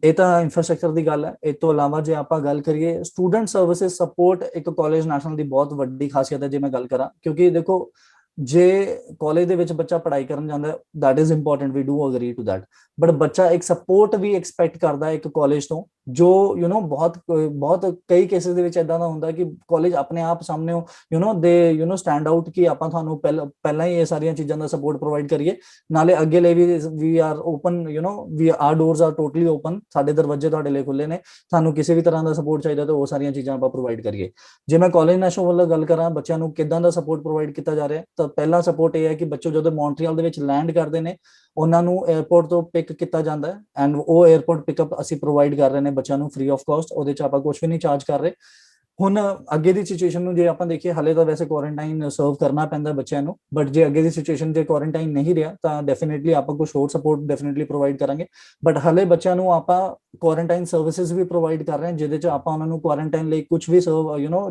ਇਹ ਤਾਂ ਇਨਫਰਾਸਟ੍ਰਕਚਰ ਦੀ ਗੱਲ ਹੈ. ਇਹ ਤੋਂ ਇਲਾਵਾ ਜੇ ਆਪਾਂ ਗੱਲ ਕਰੀਏ ਸਟੂਡੈਂਟ ਸਰਵਿਸਿਜ਼ ਸਪੋਰਟ, ਇੱਕ ਕਾਲਜ ਨੈਸ਼ਨਲ ਦੀ ਬਹੁਤ ਵੱਡੀ ਖਾਸੀਅਤ ਹੈ ਜੇ ਮੈਂ ਗੱਲ ਕਰਾਂ, ਕਿਉਂਕਿ ਦੇਖੋ ਜੇ ਕਾਲਜ ਦੇ ਵਿੱਚ ਬੱਚਾ ਪੜ੍ਹਾਈ ਕਰਨ ਜਾਂਦਾ, that is important, we do agree to that, but ਬੱਚਾ ਇੱਕ ਸਪੋਰਟ ਵੀ ਐਕਸਪੈਕਟ ਕਰਦਾ ਇੱਕ ਕਾਲਜ ਤੋਂ, ਜੋ ਬਹੁਤ ਬਹੁਤ ਕਈ ਕੇਸਿਸ ਦੇ ਵਿੱਚ ਇਦਾਂ ਦਾ ਹੁੰਦਾ ਕਿ ਕਾਲਜ ਆਪਣੇ ਆਪ ਸਾਹਮਣੇ ਦੇ ਸਟੈਂਡ ਆਊਟ ਕਿ ਆਪਾਂ ਤੁਹਾਨੂੰ ਪਹਿਲਾਂ ਹੀ ਇਹ ਸਾਰੀਆਂ ਚੀਜ਼ਾਂ ਦਾ ਸਪੋਰਟ ਪ੍ਰੋਵਾਈਡ ਕਰੀਏ, ਨਾਲੇ ਅੱਗੇ ਲਈ we are open, we are doors are totally open, ਸਾਡੇ ਦਰਵਾਜ਼ੇ ਤੁਹਾਡੇ ਲਈ ਖੁੱਲੇ ਨੇ, ਤੁਹਾਨੂੰ ਕਿਸੇ ਵੀ ਤਰ੍ਹਾਂ ਦਾ ਸਪੋਰਟ ਚਾਹੀਦਾ ਤਾਂ ਉਹ ਸਾਰੀਆਂ ਚੀਜ਼ਾਂ ਆਪਾਂ ਪ੍ਰੋਵਾਈਡ ਕਰੀਏ। ਜੇ ਮੈਂ ਕਾਲਜ ਨੈਸ਼ਨਲ ਵੱਲੋਂ ਗੱਲ ਕਰਾਂ ਬੱਚਿਆਂ ਨੂੰ ਕਿੱਦਾਂ ਦਾ ਸਪੋਰਟ ਪ੍ਰੋਵਾਈਡ ਕੀਤਾ ਜਾ ਰਿਹਾ, ਤਾਂ ਪਹਿਲਾ ਸਪੋਰਟ ਇਹ ਹੈ ਕਿ ਬੱਚੇ ਜਦੋਂ ਮੌਂਟਰੀਅਲ ਦੇ ਵਿੱਚ ਲੈਂਡ ਕਰਦੇ ਨੇ ਉਹਨਾਂ ਨੂੰ 에ਅਰਪੋਰਟ ਤੋਂ ਪਿਕ ਕੀਤਾ ਜਾਂਦਾ ਹੈ, ਐਂਡ ਉਹ 에ਅਰਪੋਰਟ ਪਿਕਅਪ ਅਸੀਂ ਪ੍ਰੋਵਾਈਡ ਕਰ ਰਹੇ ਨੇ ਬੱਚਿਆਂ ਨੂੰ ਫ੍ਰੀ ਆਫ ਕਾਸਟ, ਉਹਦੇ ਚ ਆਪਾਂ ਕੁਝ ਵੀ ਨਹੀਂ ਚਾਰਜ ਕਰ ਰਹੇ। ਹੁਣ ਅੱਗੇ ਦੀ ਸਿਚੁਏਸ਼ਨ ਨੂੰ ਜੇ ਆਪਾਂ ਦੇਖੀਏ, ਹਲੇ ਤਾਂ ਵੈਸੇ ਕੁਆਰੰਟਾਈਨ ਸਰਵ ਕਰਨਾ ਪੈਂਦਾ ਬੱਚਿਆਂ ਨੂੰ, ਬਟ ਜੇ ਅੱਗੇ ਦੀ ਸਿਚੁਏਸ਼ਨ ਜੇ ਕੁਆਰੰਟਾਈਨ ਨਹੀਂ ਰਿਹਾ ਤਾਂ ਡੈਫੀਨਿਟਲੀ ਆਪਾਂ ਕੁਝ ਹੋਰ ਸਪੋਰਟ ਡੈਫੀਨਿਟਲੀ ਪ੍ਰੋਵਾਈਡ ਕਰਾਂਗੇ। ਬਟ ਹਲੇ ਬੱਚਿਆਂ ਨੂੰ ਆਪਾਂ ਕੁਆਰੰਟਾਈਨ ਸਰਵਿਸਿਜ਼ ਵੀ ਪ੍ਰੋਵਾਈਡ ਕਰ ਰਹੇ ਹਾਂ, ਜਿਹਦੇ ਚ ਆਪਾਂ ਉਹਨਾਂ ਨੂੰ ਕੁਆਰੰਟਾਈਨ ਲਈ ਕੁਝ ਵੀ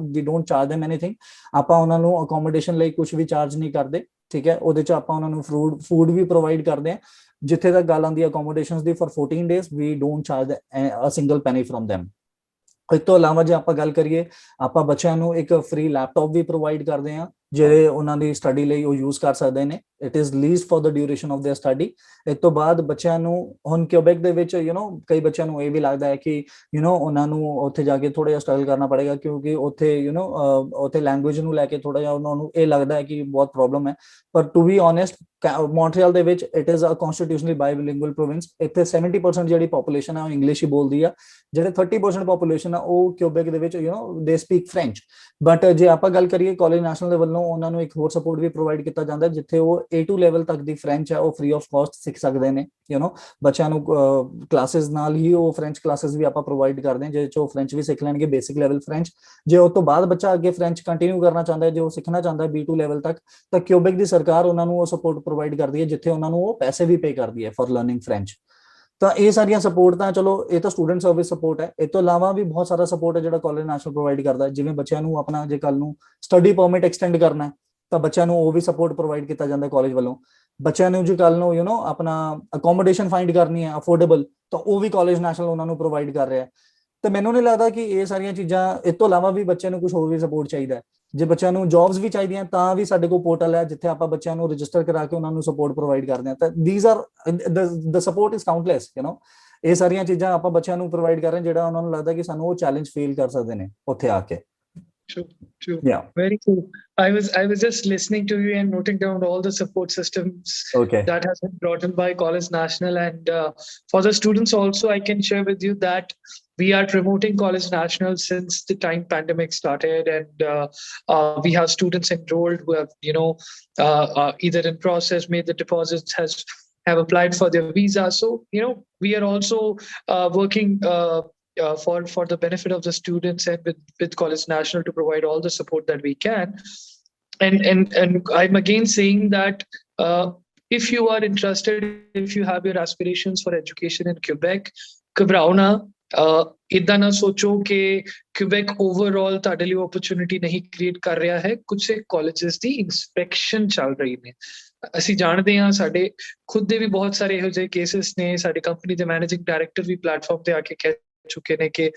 ਵੀ ਡੋਂਟ ਚਾਰਜ them ਐਨੀਥਿੰਗ, ਆਪਾਂ ਉਹਨਾਂ ਨੂੰ ਅਕੋਮੋਡੇਸ਼ਨ ਲਈ ਕੁਝ ਵੀ ਚਾਰਜ ਨਹੀਂ ਕਰਦੇ, ਠੀਕ ਹੈ। ਉਹਦੇ ਚ ਆਪਾਂ ਉਹਨਾਂ ਨੂੰ ਫੂਡ ਵੀ ਪ੍ਰੋਵਾਈਡ ਕਰਦੇ ਹਾਂ। ਜਿੱਥੇ ਤੱਕ ਗੱਲ ਆਉਂਦੀ ਹੈ ਅਕੋਮੋਡੇਸ਼ਨਸ ਦੀ, for 14 days we don't charge a single penny from them। ਇਸ ਤੋਂ ਇਲਾਵਾ ਜੇ ਆਪਾਂ ਗੱਲ ਕਰੀਏ, ਆਪਾਂ ਬੱਚਿਆਂ ਨੂੰ ਇੱਕ ਫ੍ਰੀ ਲੈਪਟਾਪ ਵੀ ਪ੍ਰੋਵਾਈਡ ਕਰਦੇ ਹਾਂ, ਜਿਹੜੇ ਉਹਨਾਂ ਦੀ ਸਟੱਡੀ ਲਈ ਉਹ ਯੂਜ਼ ਕਰ ਸਕਦੇ ਨੇ। It is leased for the duration of their study. ਇਸ ਤੋਂ ਬਾਅਦ ਬੱਚਿਆਂ ਨੂੰ ਹੁਣ ਕਿਊਬੈਕ ਦੇ ਵਿੱਚ ਕਈ ਬੱਚਿਆਂ ਨੂੰ ਇਹ ਵੀ ਲੱਗਦਾ ਹੈ ਕਿ ਉਹਨਾਂ ਨੂੰ ਉੱਥੇ ਜਾ ਕੇ ਥੋੜਾ ਜਿਹਾ ਸਟਰਗਲ ਕਰਨਾ ਪੜੇਗਾ, ਕਿਉਂਕਿ ਉੱਥੇ ਲੈਂਗੁਏਜ ਨੂੰ ਲੈ ਕੇ ਥੋੜਾ ਜਿਹਾ ਉਹਨਾਂ ਨੂੰ ਇਹ ਲੱਗਦਾ ਹੈ ਕਿ ਬਹੁਤ ਪ੍ਰੋਬਲਮ ਹੈ। ਪਰ ਟੂ ਬੀ ਓਨੈਸਟ, ਮੌਂਟਰੀਅਲ ਦੇ ਵਿੱਚ it is a constitutionally ਬਾਈਲਿੰਗੁਅਲ province. ਇੱਥੇ 70% ਜਿਹੜੀ ਪੋਪੂਲੇਸ਼ਨ ਹੈ ਉਹ ਇੰਗਲਿਸ਼ ਹੀ ਬੋਲਦੀ ਆ, ਜਿਹੜੇ 30% ਪੋਪੂਲੇਸ਼ਨ ਆ ਉਹ ਕਿਊਬੈਕ ਦੇ ਵਿੱਚ ਦੇ ਸਪੀਕ ਫ੍ਰੈਂਚ। ਬਟ ਜੇ ਆਪਾਂ ਗੱਲ ਕਰੀਏ ਕਾਲਜ ਨੈਸ਼ਨਲ ਦੇ ਵੱਲੋਂ ਉਹਨਾਂ ਨੂੰ ਇੱਕ ਹੋਰ ਸਪੋਰਟ ਵੀ ਪ੍ਰੋਵਾਈਡ ਕੀਤਾ ਜਾਂਦਾ, ਜਿੱਥੇ ਉਹ A2 ਲੈਵਲ ਤੱਕ ਦੀ ਫ੍ਰੈਂਚ ਹੈ ਉਹ ਫ੍ਰੀ ਆਫ ਕਾਸਟ ਸਿੱਖ ਸਕਦੇ ਨੇ। ਬੱਚਿਆਂ ਨੂੰ ਕਲਾਸਿਸ ਨਾਲ ਹੀ ਉਹ ਫ੍ਰੈਂਚ ਕਲਾਸਿਸ ਵੀ ਆਪਾਂ ਪ੍ਰੋਵਾਈਡ ਕਰਦੇ ਹਾਂ, ਜਿਹਦੇ ਚ ਉਹ ਫ੍ਰੈਂਚ ਵੀ ਸਿੱਖ ਲੈਣਗੇ, ਬੇਸਿਕ ਲੈਵਲ ਫ੍ਰੈਂਚ। ਜੇ ਉਸ ਤੋਂ ਬਾਅਦ ਬੱਚਾ ਅੱਗੇ ਫ੍ਰੈਂਚ ਕੰਟੀਨਿਊ ਕਰਨਾ ਚਾਹੁੰਦਾ ਹੈ, ਜੇ ਉਹ ਸਿੱਖਣਾ ਚਾਹੁੰਦਾ ਹੈ B2 ਲੈਵਲ ਤੱਕ, ਤਾਂ ਕਿਊਬੈਕ ਦੀ ਸਰਕਾਰ ਉਹਨਾਂ ਨੂੰ ਉਹ ਸਪੋਰਟ ਪ੍ਰੋਵਾਈਡ ਕਰਦੀ ਹੈ, ਜਿੱਥੇ ਉਹਨਾਂ ਨੂੰ ਉਹ ਪੈਸੇ ਵੀ ਪੇ ਕਰਦੀ ਹੈ ਫॉर ਲਰਨਿੰਗ ਫ੍ਰੈਂਚ। ਤਾਂ ਇਹ ਸਾਰੀਆਂ ਸਪੋਰਟ ਤਾਂ ਚਲੋ ਇਹ ਤਾਂ ਸਟੂਡੈਂਟ ਸਰਵਿਸ ਸਪੋਰਟ ਹੈ। ਇਸ ਤੋਂ ਇਲਾਵਾ ਵੀ ਬਹੁਤ ਸਾਰਾ ਸਪੋਰਟ ਹੈ ਜਿਹੜਾ ਕਾਲਜ ਨੈਸ਼ਨਲ ਪ੍ਰੋਵਾਈਡ ਕਰਦਾ, ਜਿਵੇਂ ਬੱਚਿਆਂ ਨੂੰ ਆਪਣਾ ਜੇ ਕੱਲ ਨੂੰ ਸਟੱਡੀ ਪਰਮਿਟ ਐਕਸਟੈਂਡ ਕਰਨਾ ਹੈ ਤਾਂ ਬੱਚਿਆਂ ਨੂੰ ਉਹ ਵੀ ਸਪੋਰਟ ਪ੍ਰੋਵਾਈਡ ਕੀਤਾ ਜਾਂਦਾ ਕਾਲਜ ਵੱਲੋਂ। ਬੱਚਿਆਂ ਨੂੰ ਜੇ ਕੱਲ ਨੂੰ ਆਪਣਾ ਅਕੋਮੋਡੇਸ਼ਨ ਫਾਈਂਡ ਕਰਨੀ ਹੈ ਅਫੋਰਡੇਬਲ, ਤਾਂ ਉਹ ਵੀ ਕਾਲਜ ਨੈਸ਼ਨਲ ਉਹਨਾਂ ਨੂੰ ਪ੍ਰੋਵਾਈਡ ਕਰ ਰਿਹਾ। ਤੇ ਮੈਨੂੰ ਨਹੀਂ ਲੱਗਦਾ ਕਿ ਇਹ ਸਾਰੀਆਂ ਚੀਜ਼ਾਂ, ਇਸ ਤੋਂ ਇਲਾਵਾ ਵੀ ਬੱਚਿਆਂ ਨੂੰ ਕੁਝ ਹੋਰ ਵੀ ਸਪੋਰਟ ਚਾਹੀਦਾ ਹੈ। ਜੇ ਬੱਚਿਆਂ ਨੂੰ ਜੌਬਸ ਵੀ ਚਾਹੀਦੀਆਂ ਤਾਂ ਵੀ ਸਾਡੇ ਕੋਲ ਪੋਰਟਲ ਹੈ, ਜਿੱਥੇ ਆਪਾਂ ਬੱਚਿਆਂ ਨੂੰ ਰਜਿਸਟਰ ਕਰਾ ਕੇ ਉਹਨਾਂ ਨੂੰ ਸਪੋਰਟ ਪ੍ਰੋਵਾਈਡ ਕਰਦੇ ਹਾਂ। ਤਾਂ these are the support is countless, ਇਹ ਸਾਰੀਆਂ ਚੀਜ਼ਾਂ ਆਪਾਂ ਬੱਚਿਆਂ ਨੂੰ ਪ੍ਰੋਵਾਈਡ ਕਰ ਰਹੇ ਹਾਂ, ਜਿਹੜਾ ਉਹਨਾਂ ਨੂੰ ਲੱਗਦਾ ਕਿ ਸਾਨੂੰ ਉਹ ਚੈਲੰਜ ਫੇਲ ਕਰ ਸਕਦੇ ਨੇ ਉੱਥੇ ਆ ਕੇ। True, true. Yeah. Very true. I was just listening to you and noting down all the support systems Okay. that has been brought in by College National, and for the students also, I can share with you that we are promoting College National since the time pandemic started, and we have students enrolled who have either in process made the deposits, have applied for their visa. So we are also working. For the benefit of the students, and with College National to provide all the support that we can. And I'm again saying that if you are interested, if you have your aspirations for education in Quebec, ਘਬਰਾਓ ਨਾ, ਇਦਾਂ ਨਾ ਸੋਚੋ ਕਿ Quebec overall ਤੁਹਾਡੇ ਲਈ opportunity ਨਹੀਂ create ਕਰ ਰਿਹਾ ਹੈ। ਕੁਝ ਕਾਲਜਸ ਦੀ ਇਨਸਪੈਕਸ਼ਨ ਚੱਲ ਰਹੀ ਨੇ। ਅਸੀਂ ਜਾਣਦੇ ਹਾਂ, ਸਾਡੇ ਖੁਦ ਦੇ ਵੀ ਬਹੁਤ ਸਾਰੇ ਇਹੋ ਜਿਹੇ ਕੇਸਿਸ ਨੇ। ਸਾਡੇ ਕੰਪਨੀ ਦੇ ਮੈਨੇਜਿੰਗ ਡਾਇਰੈਕਟਰ ਵੀ ਪਲੇਟਫਾਰਮ ਤੇ ਆ ਕੇ ਕਹਿ ਚੁੱਕੇ ਨੇ ਕਿ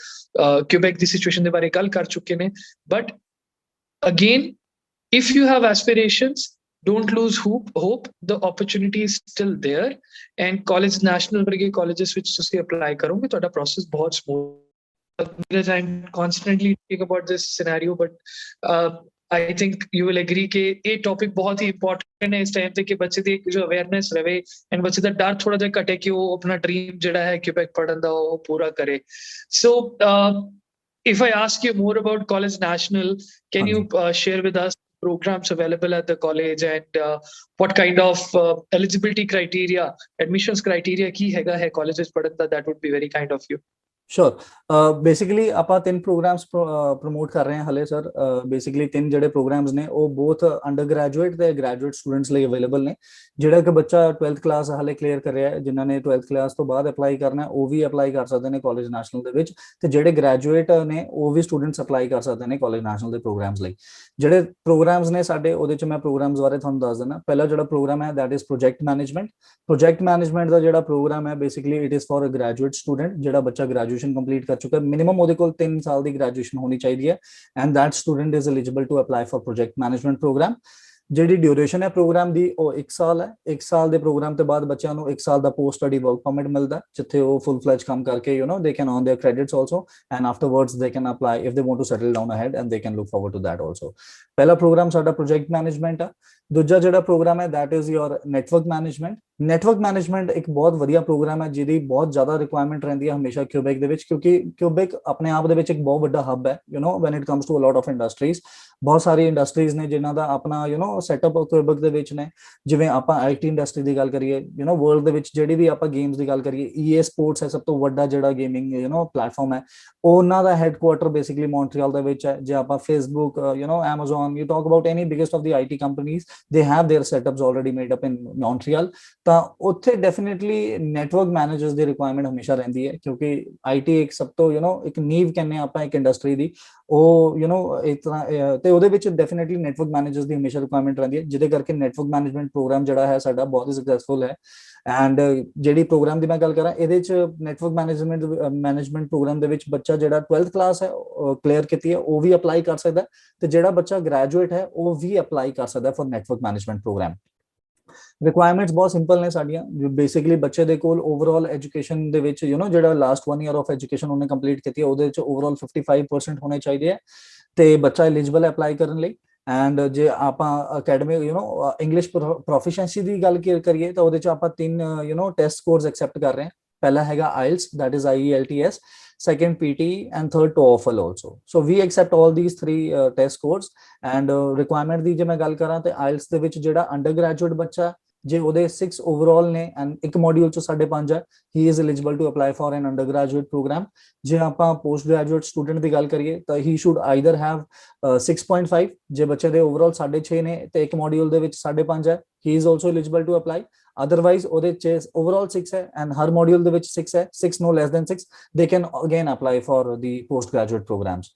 ਕਿਊਬੈਕ ਦੀ ਸਿਚੁਏਸ਼ਨ ਦੇ ਬਾਰੇ ਗੱਲ ਕਰ ਚੁੱਕੇ ਨੇ। But again, if you have aspirations, don't lose hope. The opportunity is still there, and College National ਵਰਗੇ colleges ਵਿੱਚ ਤੁਸੀਂ apply ਕਰੋਗੇ, ਤੁਹਾਡਾ process ਬਹੁਤ smooth। I'm constantly speaking about this scenario, but I think you will agree ਕਿ ਇਹ topic ਬਹੁਤ ਹੀ important ਹੈ ਇਸ time ਤੇ, ਕਿ ਬੱਚੇ ਦੀ ਜੋ awareness ਰਵੇ and ਬੱਚੇ ਦਾ ਡਰ ਥੋੜਾ ਜਿਹਾ ਘਟੇ ਕਿ ਉਹ ਆਪਣਾ dream ਜਿਹੜਾ ਹੈ ਕਿਊਬੈਕ ਪੜ੍ਹਨ ਦਾ ਉਹ ਪੂਰਾ ਕਰੇ। So if I ask you more about College National, can you share with us programs available at the college, and what kind of eligibility criteria, admissions criteria ਕੀ ਹੈਗਾ ਹੈ colleges ਪੜ੍ਹਨ ਦਾ? That would be very kind of you. Sure. Basically ਆਪਾਂ 3 programs promote ਕਰ ਰਹੇ ਹਾਂ ਹਲੇ sir. Basically 3 ਜਿਹੜੇ programs ਨੇ ਉਹ ਬੋਥ ਅੰਡਰ ਗ੍ਰੈਜੂਏਟ ਤੇ ਗ੍ਰੈਜੂਏਟ ਸਟੂਡੈਂਟਸ ਲਈ ਅਵੇਲੇਬਲ ਨੇ। ਜਿਹੜਾ ਕਿ ਬੱਚਾ 12th ਕਲਾਸ ਹਲੇ ਕਲੀਅਰ ਕਰ ਰਿਹਾ ਹੈ, ਜਿਨ੍ਹਾਂ ਨੇ 12th ਕਲਾਸ ਤੋਂ ਬਾਅਦ ਅਪਲਾਈ ਕਰਨਾ ਉਹ ਵੀ ਅਪਲਾਈ ਕਰ ਸਕਦੇ ਨੇ ਕਾਲਜ ਨੈਸ਼ਨਲ ਦੇ ਵਿੱਚ, ਤੇ ਜਿਹੜੇ ਗ੍ਰੈਜੂਏਟ ਨੇ ਉਹ ਵੀ ਸਟੂਡੈਂਟਸ ਅਪਲਾਈ ਕਰ ਸਕਦੇ ਨੇ ਕਾਲਜ ਨੈਸ਼ਨਲ ਦੇ ਪ੍ਰੋਗਰਾਮਸ ਲਈ। ਜਿਹੜੇ ਪ੍ਰੋਗਰਾਮਸ ਨੇ ਸਾਡੇ, ਉਹਦੇ ਚ ਮੈਂ ਪ੍ਰੋਗਰਾਮਸ ਬਾਰੇ ਤੁਹਾਨੂੰ ਦੱਸ ਦਿੰਦਾ। ਪਹਿਲਾ ਜਿਹੜਾ ਪ੍ਰੋਗਰਾਮ ਹੈ that is project management. Project management ਦਾ ਜਿਹੜਾ ਪ੍ਰੋਗਰਾਮ ਹੈ basically it is for a graduate student, ਜਿਹੜਾ ਬੱਚਾ ਗ੍ਰੈਜੂਏਸ਼ਨ ਕੰਪਲੀਟ ਕਰ ਚੁੱਕਾ, ਮਿਨੀਮਮ ਉਹਦੇ ਕੋਲ 3 ਸਾਲ ਦੀ ਗ੍ਰੈਜੂਏਸ਼ਨ ਹੋਣੀ ਚਾਹੀਦੀ ਹੈ, and that student is eligible to apply for project management programme. ਜਿਹੜੀ ਡਿਊਰੇਸ਼ਨ ਹੈ ਪ੍ਰੋਗਰਾਮ ਦੀ ਉਹ 1 ਸਾਲ ਹੈ। 1 ਸਾਲ ਦੇ ਪ੍ਰੋਗਰਾਮ ਤੋਂ ਬਾਅਦ ਬੱਚਿਆਂ ਨੂੰ 1 ਸਾਲ ਦਾ ਪੋਸਟ ਸਟੱਡੀ ਵਰਕ ਪਰਮਿਟ ਮਿਲਦਾ, ਜਿੱਥੇ ਉਹ ਫੁੱਲ ਫਲੈਜ ਕੰਮ ਕਰਕੇ they can earn their credits also, and afterwards they can apply if they want to settle down ahead, and they can look forward to that also। ਪਹਿਲਾ ਪ੍ਰੋਗਰਾਮ ਸਾਡਾ project management ਆ। ਦੂਜਾ ਜਿਹੜਾ ਪ੍ਰੋਗਰਾਮ ਹੈ that is your network management। Network management ਇੱਕ ਬਹੁਤ ਵਧੀਆ programme ਹੈ ਜਿਹਦੀ ਬਹੁਤ ਜ਼ਿਆਦਾ ਰਿਕੁਆਇਰਮੈਂਟ ਰਹਿੰਦੀ ਹੈ ਹਮੇਸ਼ਾ ਕਿਊਬੈਕ ਦੇ ਵਿੱਚ, ਕਿਉਂਕਿ ਕਿਊਬੈਕ ਆਪਣੇ ਆਪ ਦੇ ਵਿੱਚ ਇੱਕ ਬਹੁਤ ਵੱਡਾ ਹੱਬ ਹੈ when it comes to a lot of industries। ਬਹੁਤ ਸਾਰੀ ਇੰਡਸਟਰੀਜ਼ ਨੇ ਜਿਨ੍ਹਾਂ ਦਾ ਆਪਣਾ ਸੈਟਅਪ ਕਿਊਬੈਕ ਦੇ ਵਿੱਚ ਨੇ। ਜਿਵੇਂ ਆਪਾਂ ਆਈਟੀ ਇੰਡਸਟਰੀ ਦੀ ਗੱਲ ਕਰੀਏ, ਵਰਲਡ ਦੇ ਵਿੱਚ ਜਿਹੜੀ ਵੀ ਆਪਾਂ ਗੇਮਸ ਦੀ ਗੱਲ ਕਰੀਏ, EA ਸਪੋਰਟਸ ਹੈ ਸਭ ਤੋਂ ਵੱਡਾ ਜਿਹੜਾ ਗੇਮਿੰਗ ਪਲੇਟਫਾਰਮ ਹੈ, ਉਹਨਾਂ ਦਾ ਹੈਡਕੁਆਟਰ ਬੇਸਿਕਲੀ ਮੌਂਟਰੀਅਲ ਦੇ ਵਿੱਚ ਹੈ। ਜੇ ਆਪਾਂ Facebook, Amazon, you talk about any biggest of the IT companies, they have their setups already made up in Montreal। ਤਾਂ ਉੱਥੇ ਡੈਫੀਨੇਟਲੀ ਨੈਟਵਰਕ ਮੈਨੇਜਰਸ ਦੀ ਰਿਕੁਆਇਰਮੈਂਟ ਹਮੇਸ਼ਾ ਰਹਿੰਦੀ ਹੈ, ਕਿਉਂਕਿ IT ਇੱਕ ਸਭ ਤੋਂ ਇੱਕ ਨੀਵ ਕਹਿੰਦੇ ਆਪਾਂ ਇੱਕ ਇੰਡਸਟਰੀ ਦੀ, ਉਹ ਇਸ ਤਰ੍ਹਾਂ, ਤੇ ਉਹਦੇ ਵਿੱਚ ਡੈਫੀਨੇਟਲੀ ਨੈਟਵਰਕ ਮੈਨੇਜਰਸ ਦੀ ਹਮੇਸ਼ਾ ਰਿਕੁਆਇਰਮੈਂਟ ਰਹਿੰਦੀ ਹੈ, ਜਿਹਦੇ ਕਰਕੇ ਨੈਟਵਰਕ ਮੈਨੇਜਮੈਂਟ ਪ੍ਰੋਗਰਾਮ ਜਿਹੜਾ ਹੈ ਸਾਡਾ ਬਹੁਤ ਹੀ ਸਕਸੈਸਫੁਲ ਹੈ। ਐਂਡ ਜਿਹੜੀ ਪ੍ਰੋਗਰਾਮ ਦੀ ਮੈਂ ਗੱਲ ਕਰਾਂ, ਇਹਦੇ ਚ ਨੈਟਵਰਕ ਮੈਨੇਜਮੈਂਟ ਪ੍ਰੋਗਰਾਮ ਦੇ ਵਿੱਚ ਬੱਚਾ ਜਿਹੜਾ 12th ਕਲਾਸ ਹੈ ਕਲੀਅਰ ਕੀਤੀ ਹੈ ਉਹ ਵੀ ਅਪਲਾਈ ਕਰ ਸਕਦਾ, ਤੇ ਜਿਹੜਾ ਬੱਚਾ ਗ੍ਰੈਜੂਏਟ ਹੈ ਉਹ ਵੀ ਅਪਲਾਈ ਕਰ ਸਕਦਾ for network management programme. Requirements ਬਹੁਤ ਸਿੰਪਲ ਨੇ ਸਾਡੀਆਂ। ਬੇਸਿਕਲੀ ਬੱਚੇ ਦੇ ਕੋਲ ਓਵਰਆਲ ਐਜੂਕੇਸ਼ਨ ਦੇ ਵਿੱਚ ਜਿਹੜਾ ਲਾਸਟ 1 ਈਅਰ ਆਫ ਐਜੂਕੇਸ਼ਨ ਉਹਨੇ ਕੰਪਲੀਟ ਕੀਤੀ ਹੈ, ਉਹਦੇ ਵਿੱਚ ਓਵਰਆਲ 55% ਹੋਣੇ ਚਾਹੀਦੇ ਹੈ, ਤੇ ਬੱਚਾ ਐਲੀਜੀਬਲ ਹੈ ਅਪਲਾਈ ਕਰਨ ਲਈ। ਐਂਡ ਜੇ ਆਪਾਂ ਅਕੈਡਮਿਕ ਇੰਗਲਿਸ਼ ਪ੍ਰੋਫੀਸ਼ੀਐਂਸੀ ਦੀ ਗੱਲ ਕਰੀਏ ਤਾਂ ਉਹਦੇ ਚ ਆਪਾਂ 3 ਟੈਸਟ ਸਕੋਰਸ ਐਕਸੈਪਟ ਕਰ ਰਹੇ ਹਾਂ। ਪਹਿਲਾ ਹੈਗਾ IELTS, that is IELTS, second PT, and third TOEFL also। So we accept all these 3 test scores। and requirement ਦੀ ਜੇ ਮੈਂ ਗੱਲ ਕਰਾਂ ਤੇ IELTS ਦੇ ਵਿੱਚ ਜਿਹੜਾ ਅੰਡਰਗ੍ਰੈਜੂਏਟ ਬੱਚਾ ਜੇ ਉਹਦੇ 6 ਓਵਰਆਲ ਨੇ ਐਂਡ ਇੱਕ ਮੋਡਿਊਲ ਚ 5.5 ਹੈ, he is eligible to apply for an undergraduate program। ਜੇ ਆਪਾਂ ਪੋਸਟ ਗ੍ਰੈਜੂਏਟ ਸਟੂਡੈਂਟ ਦੀ ਗੱਲ ਕਰੀਏ ਤਾਂ he should either have 6.5, ਜੇ ਬੱਚੇ ਦੇ ਓਵਰਆਲ 6.5 ਨੇ ਤੇ ਇੱਕ ਮੋਡਿਊਲ ਦੇ ਵਿੱਚ 5.5 ਹੈ, he is also eligible to apply। otherwise ਉਹਦੇ ਚ overall 6 ਹੈ ਐਂਡ ਹਰ ਮੋਡਿਊਲ ਦੇ ਵਿੱਚ 6 ਹੈ, 6 no less than 6, they can again apply for the post graduate programs।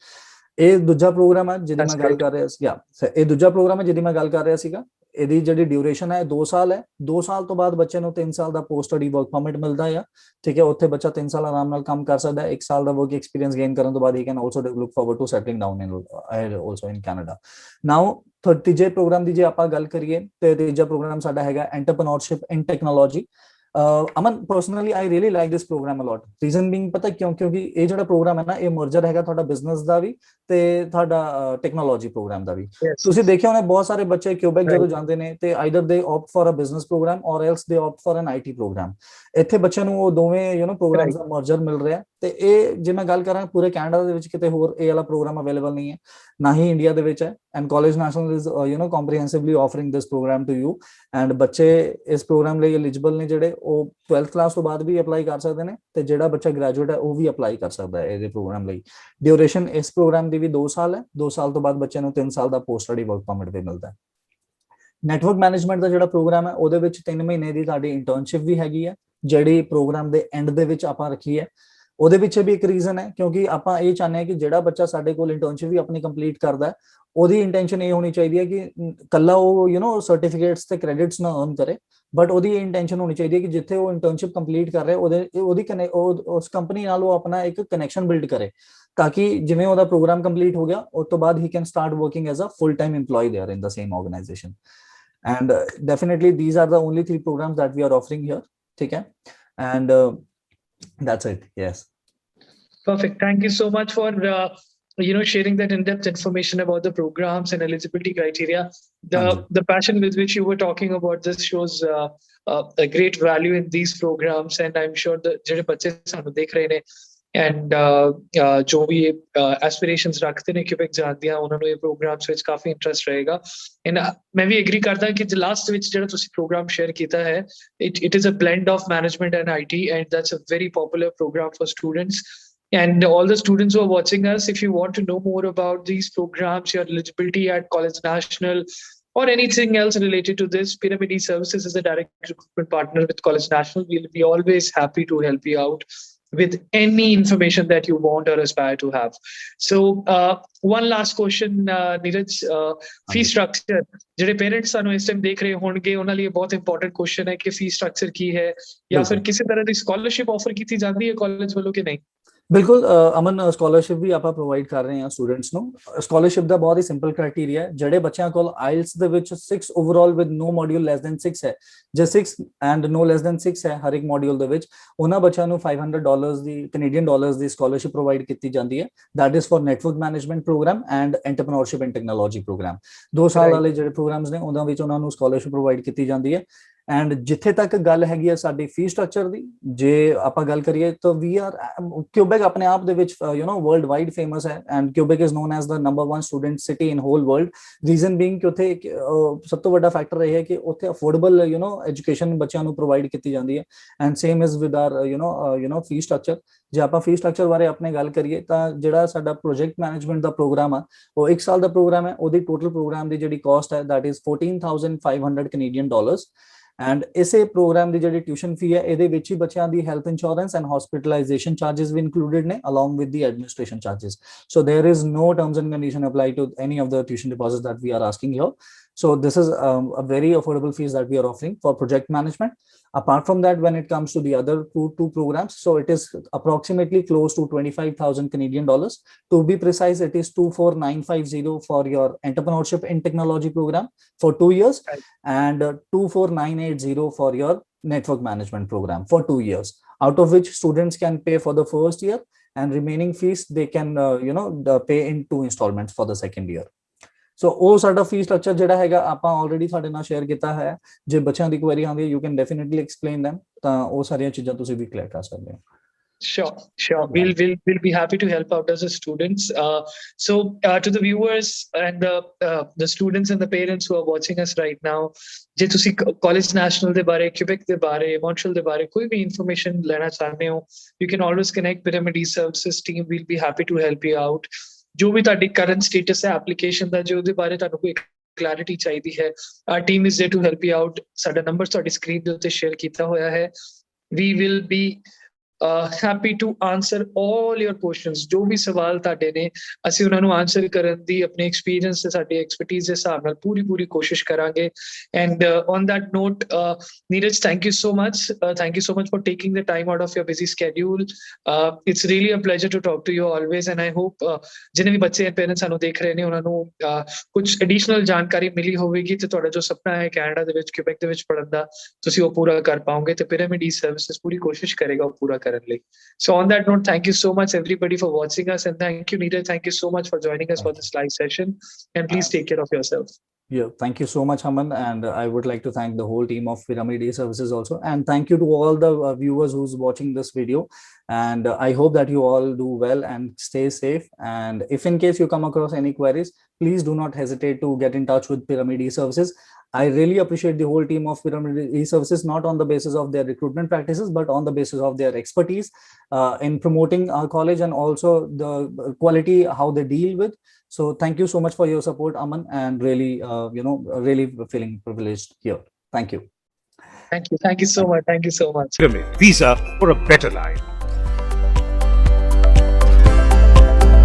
ਇਹ ਦੂਜਾ ਪ੍ਰੋਗਰਾਮ ਹੈ ਜਿਹਦੀ ਮੈਂ ਗੱਲ ਕਰ ਰਿਹਾ ਸੀ। ਇਹ ਦੂਜਾ ਪ੍ਰੋਗਰਾਮ ਹੈ ਜਿਹਦੀ ਮੈਂ ਗੱਲ ਕਰ ਰਿਹਾ ਸੀਗਾ। ਇਹਦੀ ਜਿਹੜੀ ਡਿਊਰੇਸ਼ਨ ਹੈ 2 ਸਾਲ ਹੈ। 2 ਸਾਲ ਤੋਂ ਬਾਅਦ ਬੱਚੇ ਨੂੰ 3 ਸਾਲ ਦਾ ਪੋਸਟ ਸਟੱਡੀ ਵਰਕ ਪਰਮਿਟ ਮਿਲਦਾ ਹੈ, ਠੀਕ ਹੈ। ਉੱਥੇ ਬੱਚਾ 3 ਸਾਲ ਆਰਾਮ ਨਾਲ ਕੰਮ ਕਰ ਸਕਦਾ ਹੈ। 1 ਸਾਲ ਦਾ ਵਰਕ ਐਕਸਪੀਰੀਅੰਸ ਗੇਨ ਕਰਨ ਤੋਂ ਬਾਅਦ ਹੀ can also look forward to settling down also in Canada. Now ਤੀਜੇ ਪ੍ਰੋਗਰਾਮ ਦੀ ਜੇ ਆਪਾਂ ਗੱਲ ਕਰੀਏ ਤੇ ਤੀਜਾ ਪ੍ਰੋਗਰਾਮ ਸਾਡਾ ਹੈਗਾ ਐਂਟਰਪ੍ਰੇਨਿਓਰਸ਼ਿਪ ਇਨ ਟੈਕਨੋਲੋਜੀ। ਅਮਨ personally I really like this programme a lot. Reason being ਪਤਾ ਕਿਉਂ? ਕਿਉਂਕਿ ਇਹ ਜਿਹੜਾ ਪ੍ਰੋਗਰਾਮ ਹੈ ਨਾ, ਇਹ ਮਰਜਰ ਹੈਗਾ ਤੁਹਾਡਾ ਬਿਜ਼ਨਸ ਦਾ ਵੀ ਤੇ ਤੁਹਾਡਾ ਟੈਕਨੋਲੋਜੀ ਪ੍ਰੋਗਰਾਮ ਦਾ ਵੀ। ਤੁਸੀਂ ਦੇਖਿਆ ਹੋਣਾ ਬਹੁਤ ਸਾਰੇ ਬੱਚੇ ਕਿਊਬੈਕ ਜਦੋਂ ਜਾਂਦੇ ਨੇ ਤੇ either they opt for a business programme or else they opt for an IT programme. ਇੱਥੇ ਬੱਚਿਆਂ ਨੂੰ ਉਹ ਦੋਵੇਂ ਪ੍ਰੋਗਰਾਮਸ ਦਾ ਮਰਜਰ ਮਿਲ ਰਿਹਾ। ਤੇ ਇਹ ਜੇ ਮੈਂ ਗੱਲ ਕਰਾਂ ਪੂਰੇ ਕੈਨੇਡਾ ਦੇ ਵਿੱਚ ਕਿਤੇ ਹੋਰ ਇਹ ਵਾਲਾ ਪ੍ਰੋਗਰਾਮ ਅਵੇਲੇਬਲ ਨਹੀਂ ਹੈ, ਨਾ ਹੀ ਇੰਡੀਆ ਦੇ ਵਿੱਚ ਹੈ। And College National is comprehensively offering this programme to you. And ਬੱਚੇ ਇਸ ਪ੍ਰੋਗਰਾਮ ਲਈ ਐਲੀਜੀਬਲ ਨੇ ਜਿਹੜੇ ਉਹ 12th ਕਲਾਸ ਤੋਂ ਬਾਅਦ ਵੀ ਅਪਲਾਈ ਕਰ ਸਕਦੇ ਨੇ, ਤੇ ਜਿਹੜਾ ਬੱਚਾ ਗ੍ਰੈਜੂਏਟ ਹੈ ਉਹ ਵੀ ਅਪਲਾਈ ਕਰ ਸਕਦਾ ਹੈ ਇਹਦੇ ਪ੍ਰੋਗਰਾਮ ਲਈ। ਡਿਊਰੇਸ਼ਨ ਇਸ ਪ੍ਰੋਗਰਾਮ ਦੀ ਵੀ 2 ਸਾਲ ਹੈ। 2 ਸਾਲ ਤੋਂ ਬਾਅਦ ਬੱਚੇ ਨੂੰ 3 ਸਾਲ ਦਾ ਪੋਸਟ ਸਟੱਡੀ ਵਰਕ ਪਰਮਿਟ ਵੀ ਮਿਲਦਾ ਹੈ। ਨੈਟਵਰਕ ਮੈਨੇਜਮੈਂਟ ਦਾ ਜਿਹੜਾ ਪ੍ਰੋਗਰਾਮ ਹੈ ਉਹਦੇ ਵਿੱਚ 3 ਮਹੀਨੇ ਦੀ ਤੁਹਾਡੀ ਇੰਟਰਨਸ਼ਿਪ ਵੀ ਹੈਗੀ ਹੈ, ਜਿਹੜੀ ਪ੍ਰੋਗਰਾਮ ਦੇ ਐਂਡ ਦੇ ਵਿੱਚ ਆਪਾਂ ਰੱਖੀ ਹੈ। ਉਹਦੇ ਪਿੱਛੇ ਵੀ ਇੱਕ ਰੀਜ਼ਨ ਹੈ, ਕਿਉਂਕਿ ਆਪਾਂ ਇਹ ਚਾਹੁੰਦੇ ਹਾਂ ਕਿ ਜਿਹੜਾ ਬੱਚਾ ਸਾਡੇ ਕੋਲ ਇੰਟਰਨਸ਼ਿਪ ਵੀ ਆਪਣੀ ਕੰਪਲੀਟ ਕਰਦਾ ਹੈ, ਉਹਦੀ ਇੰਟੈਂਸ਼ਨ ਇਹ ਹੋਣੀ ਚਾਹੀਦੀ ਹੈ ਕਿ ਕੱਲਾ ਉਹ ਸਰਟੀਫਿਕੇਟਸ ਤੇ ਕ੍ਰੈਡਿਟਸ ਨਾ ਅਰਨ ਕਰੇ, ਬਟ ਉਹਦੀ ਇੰਟੈਂਸ਼ਨ ਹੋਣੀ ਚਾਹੀਦੀ ਹੈ ਕਿ ਜਿੱਥੇ ਉਹ ਇੰਟਰਨਸ਼ਿਪ ਕੰਪਲੀਟ ਕਰ ਰਿਹਾ ਉਹਦੀ ਉਸ ਕੰਪਨੀ ਨਾਲ ਉਹ ਆਪਣਾ ਇੱਕ ਕਨੈਕਸ਼ਨ ਬਿਲਡ ਕਰੇ, ਤਾਂ ਕਿ ਜਿਵੇਂ ਉਹਦਾ ਪ੍ਰੋਗਰਾਮ ਕੰਪਲੀਟ ਹੋ ਗਿਆ ਉਸ ਤੋਂ ਬਾਅਦ ਹੀ can start working as a full time EMPLOYEE there in the same organisation. and definitely these are the only 3 programs that we are offering here, ठीक है। and that's it, yes। Perfect. Thank you so much for sharing that in-depth information about the programs and eligibility criteria. The passion with which you were talking about this shows a great value in these programs, and I'm sure that ਜਿਹੜੇ ਬੱਚੇ ਸਾਨੂੰ ਦੇਖ ਰਹੇ ਨੇ and ਜੋ ਵੀ aspirations ਰੱਖਦੇ ਨੇ Quebec ਜਾਣ ਦੀਆਂ, ਉਹਨਾਂ ਨੂੰ ਇਹ ਪ੍ਰੋਗਰਾਮਸ ਵਿੱਚ ਕਾਫੀ ਇੰਟਰਸਟ ਰਹੇਗਾ। ਐਂਡ ਮੈਂ ਵੀ ਐਗਰੀ ਕਰਦਾ ਕਿ ਲਾਸਟ ਵਿੱਚ ਜਿਹੜਾ ਤੁਸੀਂ ਪ੍ਰੋਗਰਾਮ ਸ਼ੇਅਰ ਕੀਤਾ ਹੈ, it is a blend of management and IT, and that's a very popular program for students। And all the students who are watching us, if you want to know more about these programs, your eligibility at College National or anything else related to this, Pyramid Services is a direct recruitment partner with College National. We'll be always happy to help you out with any information that you want or aspire to have. So one last question, Neeraj, fee structure, ਜਿਹੜੇ parents ਸਾਨੂੰ ਇਸ time ਦੇਖ ਰਹੇ ਹੋਣਗੇ ਉਹਨਾਂ ਲਈ ਬਹੁਤ important question ਹੈ ਕਿ ਫੀ ਸਟਰਕਚਰ ਕੀ ਹੈ, ਜਾਂ ਫਿਰ ਕਿਸੇ ਤਰ੍ਹਾਂ ਦੀ ਸਕਾਲਰਸ਼ਿਪ ਆਫਰ ਕੀਤੀ ਜਾਂਦੀ ਹੈ ਕਾਲਜ ਵੱਲੋਂ ਕਿ ਨਹੀਂ? ਬਿਲਕੁਲ ਅਮਨ, ਸਕਾਲਰਸ਼ਿਪ ਵੀ ਆਪਾਂ ਪ੍ਰੋਵਾਈਡ ਕਰ ਰਹੇ ਹਾਂ ਸਟੂਡੈਂਟਸ ਨੂੰ। ਸਕਾਲਰਸ਼ਿਪ ਦਾ ਬਹੁਤ ਹੀ ਸਿੰਪਲ ਕ੍ਰਾਈਟੇਰੀਆ ਹੈ, ਜਿਹੜੇ ਬੱਚਿਆਂ ਕੋਲ ਆਇਲਸ ਦੇ ਵਿੱਚ 6 overall with no module less than 6 ਹੈ, ਜੇ 6 ਐਂਡ ਨੋ ਲੈਸ ਦੈਨ 6 ਹੈ ਹਰ ਇੱਕ ਮੋਡਿਊਲ ਦੇ ਵਿੱਚ, ਉਹਨਾਂ ਬੱਚਿਆਂ ਨੂੰ $500 ਦੀ ਕੈਨੇਡੀਅਨ ਡਾਲਰਸ ਦੀ ਸਕਾਲਰਸ਼ਿਪ ਪ੍ਰੋਵਾਈਡ ਕੀਤੀ ਜਾਂਦੀ ਹੈ। That is for network management programme and entrepreneurship in technology programme. 2 ਸਾਲ ਵਾਲੇ ਜਿਹੜੇ ਪ੍ਰੋਗਰਾਮਸ ਨੇ ਉਹਨਾਂ ਵਿੱਚ ਉਹਨਾਂ ਨੂੰ ਸਕਾਲਰਸ਼ਿਪ ਪ੍ਰੋਵਾਈਡ ਕੀਤੀ ਜਾਂਦੀ ਹੈ। ਐਂਡ ਜਿੱਥੇ ਤੱਕ ਗੱਲ ਹੈਗੀ ਆ ਸਾਡੀ ਫੀ ਸਟਰਕਚਰ ਦੀ, ਜੇ ਆਪਾਂ ਗੱਲ ਕਰੀਏ ਤਾਂ ਵੀ ਆਰ ਕਿਊਬੈਕ ਆਪਣੇ ਆਪ ਦੇ ਵਿੱਚ ਵਰਲਡ ਵਾਈਡ ਫੇਮਸ ਹੈ, and Quebec is non as the number 1 student city in hole world. Reason being ਕਿ ਉੱਥੇ ਸਭ ਤੋਂ ਵੱਡਾ ਫੈਕਟਰ ਇਹ ਹੈ ਕਿ ਉੱਥੇ ਅਫੋਰਡੇਬਲ ਐਜੂਕੇਸ਼ਨ ਬੱਚਿਆਂ ਨੂੰ ਪ੍ਰੋਵਾਈਡ ਕੀਤੀ ਜਾਂਦੀ ਹੈ। And same is with our fee structure. ਜੇ ਆਪਾਂ ਫੀ ਸਟਰਕਚਰ ਬਾਰੇ ਆਪਣੇ ਗੱਲ ਕਰੀਏ ਤਾਂ ਜਿਹੜਾ ਸਾਡਾ ਪ੍ਰੋਜੈਕਟ ਮੈਨੇਜਮੈਂਟ ਦਾ ਪ੍ਰੋਗਰਾਮ ਆ ਉਹ 1 ਸਾਲ ਦਾ ਪ੍ਰੋਗਰਾਮ ਹੈ। ਉਹਦੀ ਟੋਟਲ ਪ੍ਰੋਗਰਾਮ ਦੀ ਜਿਹੜੀ ਕਾਸਟ ਹੈ that is $14,500 Canadian dollars. And ਇਸੇ ਪ੍ਰੋਗਰਾਮ ਦੀ ਜਿਹੜੀ ਟਿਊਸ਼ਨ ਫੀ ਹੈ ਇਹਦੇ ਵਿੱਚ ਹੀ ਬੱਚਿਆਂ ਦੀ health insurance and hospitalisation charges ਵੀ ਇਨਕਲੂਡਡ ਨੇ along with the administration charges. So there is no terms and condition apply to any of the tuition deposits that we are asking here. So this is a very affordable fees that we are offering for project management. Apart from that, when it comes to the other two programs, so it is approximately close to 25,000 Canadian dollars. To be precise, it is 24,950 for your entrepreneurship in technology program for 2 years, and 24,980 for your network management program for 2 years, out of which students can pay for the first year and remaining fees they can pay in 2 installments for the second year. ਸੋ ਉਹ ਸਾਡਾ ਫੀ structure ਜਿਹੜਾ ਹੈਗਾ ਆਪਾਂ already ਸਾਡੇ ਨਾਲ share ਕੀਤਾ ਹੈ। ਜੇ ਬੱਚਿਆਂ ਦੀ ਕੁਐਰੀ ਆਉਂਦੀ ਹੈ you can definitely explain them, ਤਾਂ ਉਹ ਸਾਰੀਆਂ ਚੀਜ਼ਾਂ ਤੁਸੀਂ ਵੀ ਕਲੀਅਰ ਕਰ ਸਕਦੇ ਹੋ। Sure. We'll be happy to help out as a students. So to the viewers and the students and the parents who are watching us right now, ਜੇ ਤੁਸੀਂ ਕਾਲਜ ਨੈਸ਼ਨਲ ਦੇ ਬਾਰੇ, ਕਿਊਬੈਕ ਦੇ ਬਾਰੇ, ਮੌਂਟਰੀਅਲ ਦੇ ਬਾਰੇ ਕੋਈ ਵੀ ਇਨਫੋਰਮੇਸ਼ਨ ਲੈਣਾ ਚਾਹੁੰਦੇ ਹੋ, you can always connect pyramid services team. We'll be happy to help you out. ਜੋ ਵੀ ਤੁਹਾਡੀ ਕਰੰਟ ਸਟੇਟਸ ਹੈ ਐਪਲੀਕੇਸ਼ਨ ਦਾ, ਜੇ ਉਹਦੇ ਬਾਰੇ ਤੁਹਾਨੂੰ ਕੋਈ ਕਲੈਰਿਟੀ ਚਾਹੀਦੀ ਹੈ, our team is there to help you out. ਸਾਡਾ ਨੰਬਰ ਤੁਹਾਡੀ ਸਕਰੀਨ ਦੇ ਉੱਤੇ ਸ਼ੇਅਰ ਕੀਤਾ ਹੋਇਆ ਹੈ। We will be happy to answer all your questions. ਜੋ ਵੀ ਸਵਾਲ ਤੁਹਾਡੇ ਨੇ ਅਸੀਂ ਉਹਨਾਂ ਨੂੰ ਆਨਸਰ ਕਰਨ ਦੀ ਆਪਣੇ ਐਕਸਪੀਰੀਅੰਸ ਤੇ ਸਾਡੀ ਐਕਸਪਰਟੀਜ਼ ਦੇ ਹਿਸਾਬ ਨਾਲ ਪੂਰੀ ਕੋਸ਼ਿਸ਼ ਕਰਾਂਗੇ। And on that note, Neeraj, thank you so much for taking the time out of your busy schedule. It's really a pleasure to talk to you always, and I hope ਜਿੰਨੇ ਵੀ ਬੱਚੇ parents ਸਾਨੂੰ ਦੇਖ ਰਹੇ ਨੇ ਉਹਨਾਂ ਨੂੰ ਕੁਝ additional ਜਾਣਕਾਰੀ ਮਿਲੀ ਹੋਵੇਗੀ ਤੇ ਤੁਹਾਡਾ ਜੋ ਸੁਪਨਾ ਹੈ ਕੈਨੇਡਾ ਦੇ ਵਿੱਚ, ਕਿਊਬੈਕ ਦੇ ਵਿੱਚ ਪੜ੍ਹਨ ਦਾ, ਤੁਸੀਂ ਉਹ ਪੂਰਾ ਕਰ ਪਾਓਗੇ ਤੇ ਪਿਰਾਮਿਡ ਸਰਵਿਸਿਜ਼ ਪੂਰੀ ਕੋਸ਼ਿਸ਼ ਕਰੇਗਾ ਉਹ ਪੂਰਾ ਕਰਨ ਲਈ। So on that note, thank you so much everybody for watching us, and thank you Neeraj, thank you so much for joining us for this live session, and please take care of yourself. Yeah, thank you so much, Aman, and I would like to thank the whole team of Pyramid Services also, and thank you to all the viewers who's watching this video, and I hope that you all do well and stay safe. And if in case you come across any queries, please do not hesitate to get in touch with Pyramid Services. I really appreciate the whole team of Pyramid Services, not on the basis of their recruitment practices, but on the basis of their expertise in promoting our college, and also the quality how they deal with. So thank you so much for your support, Aman, and really, really feeling privileged here. Thank you. Thank you so much. Thank you so much. Pyramid Visa for a better life.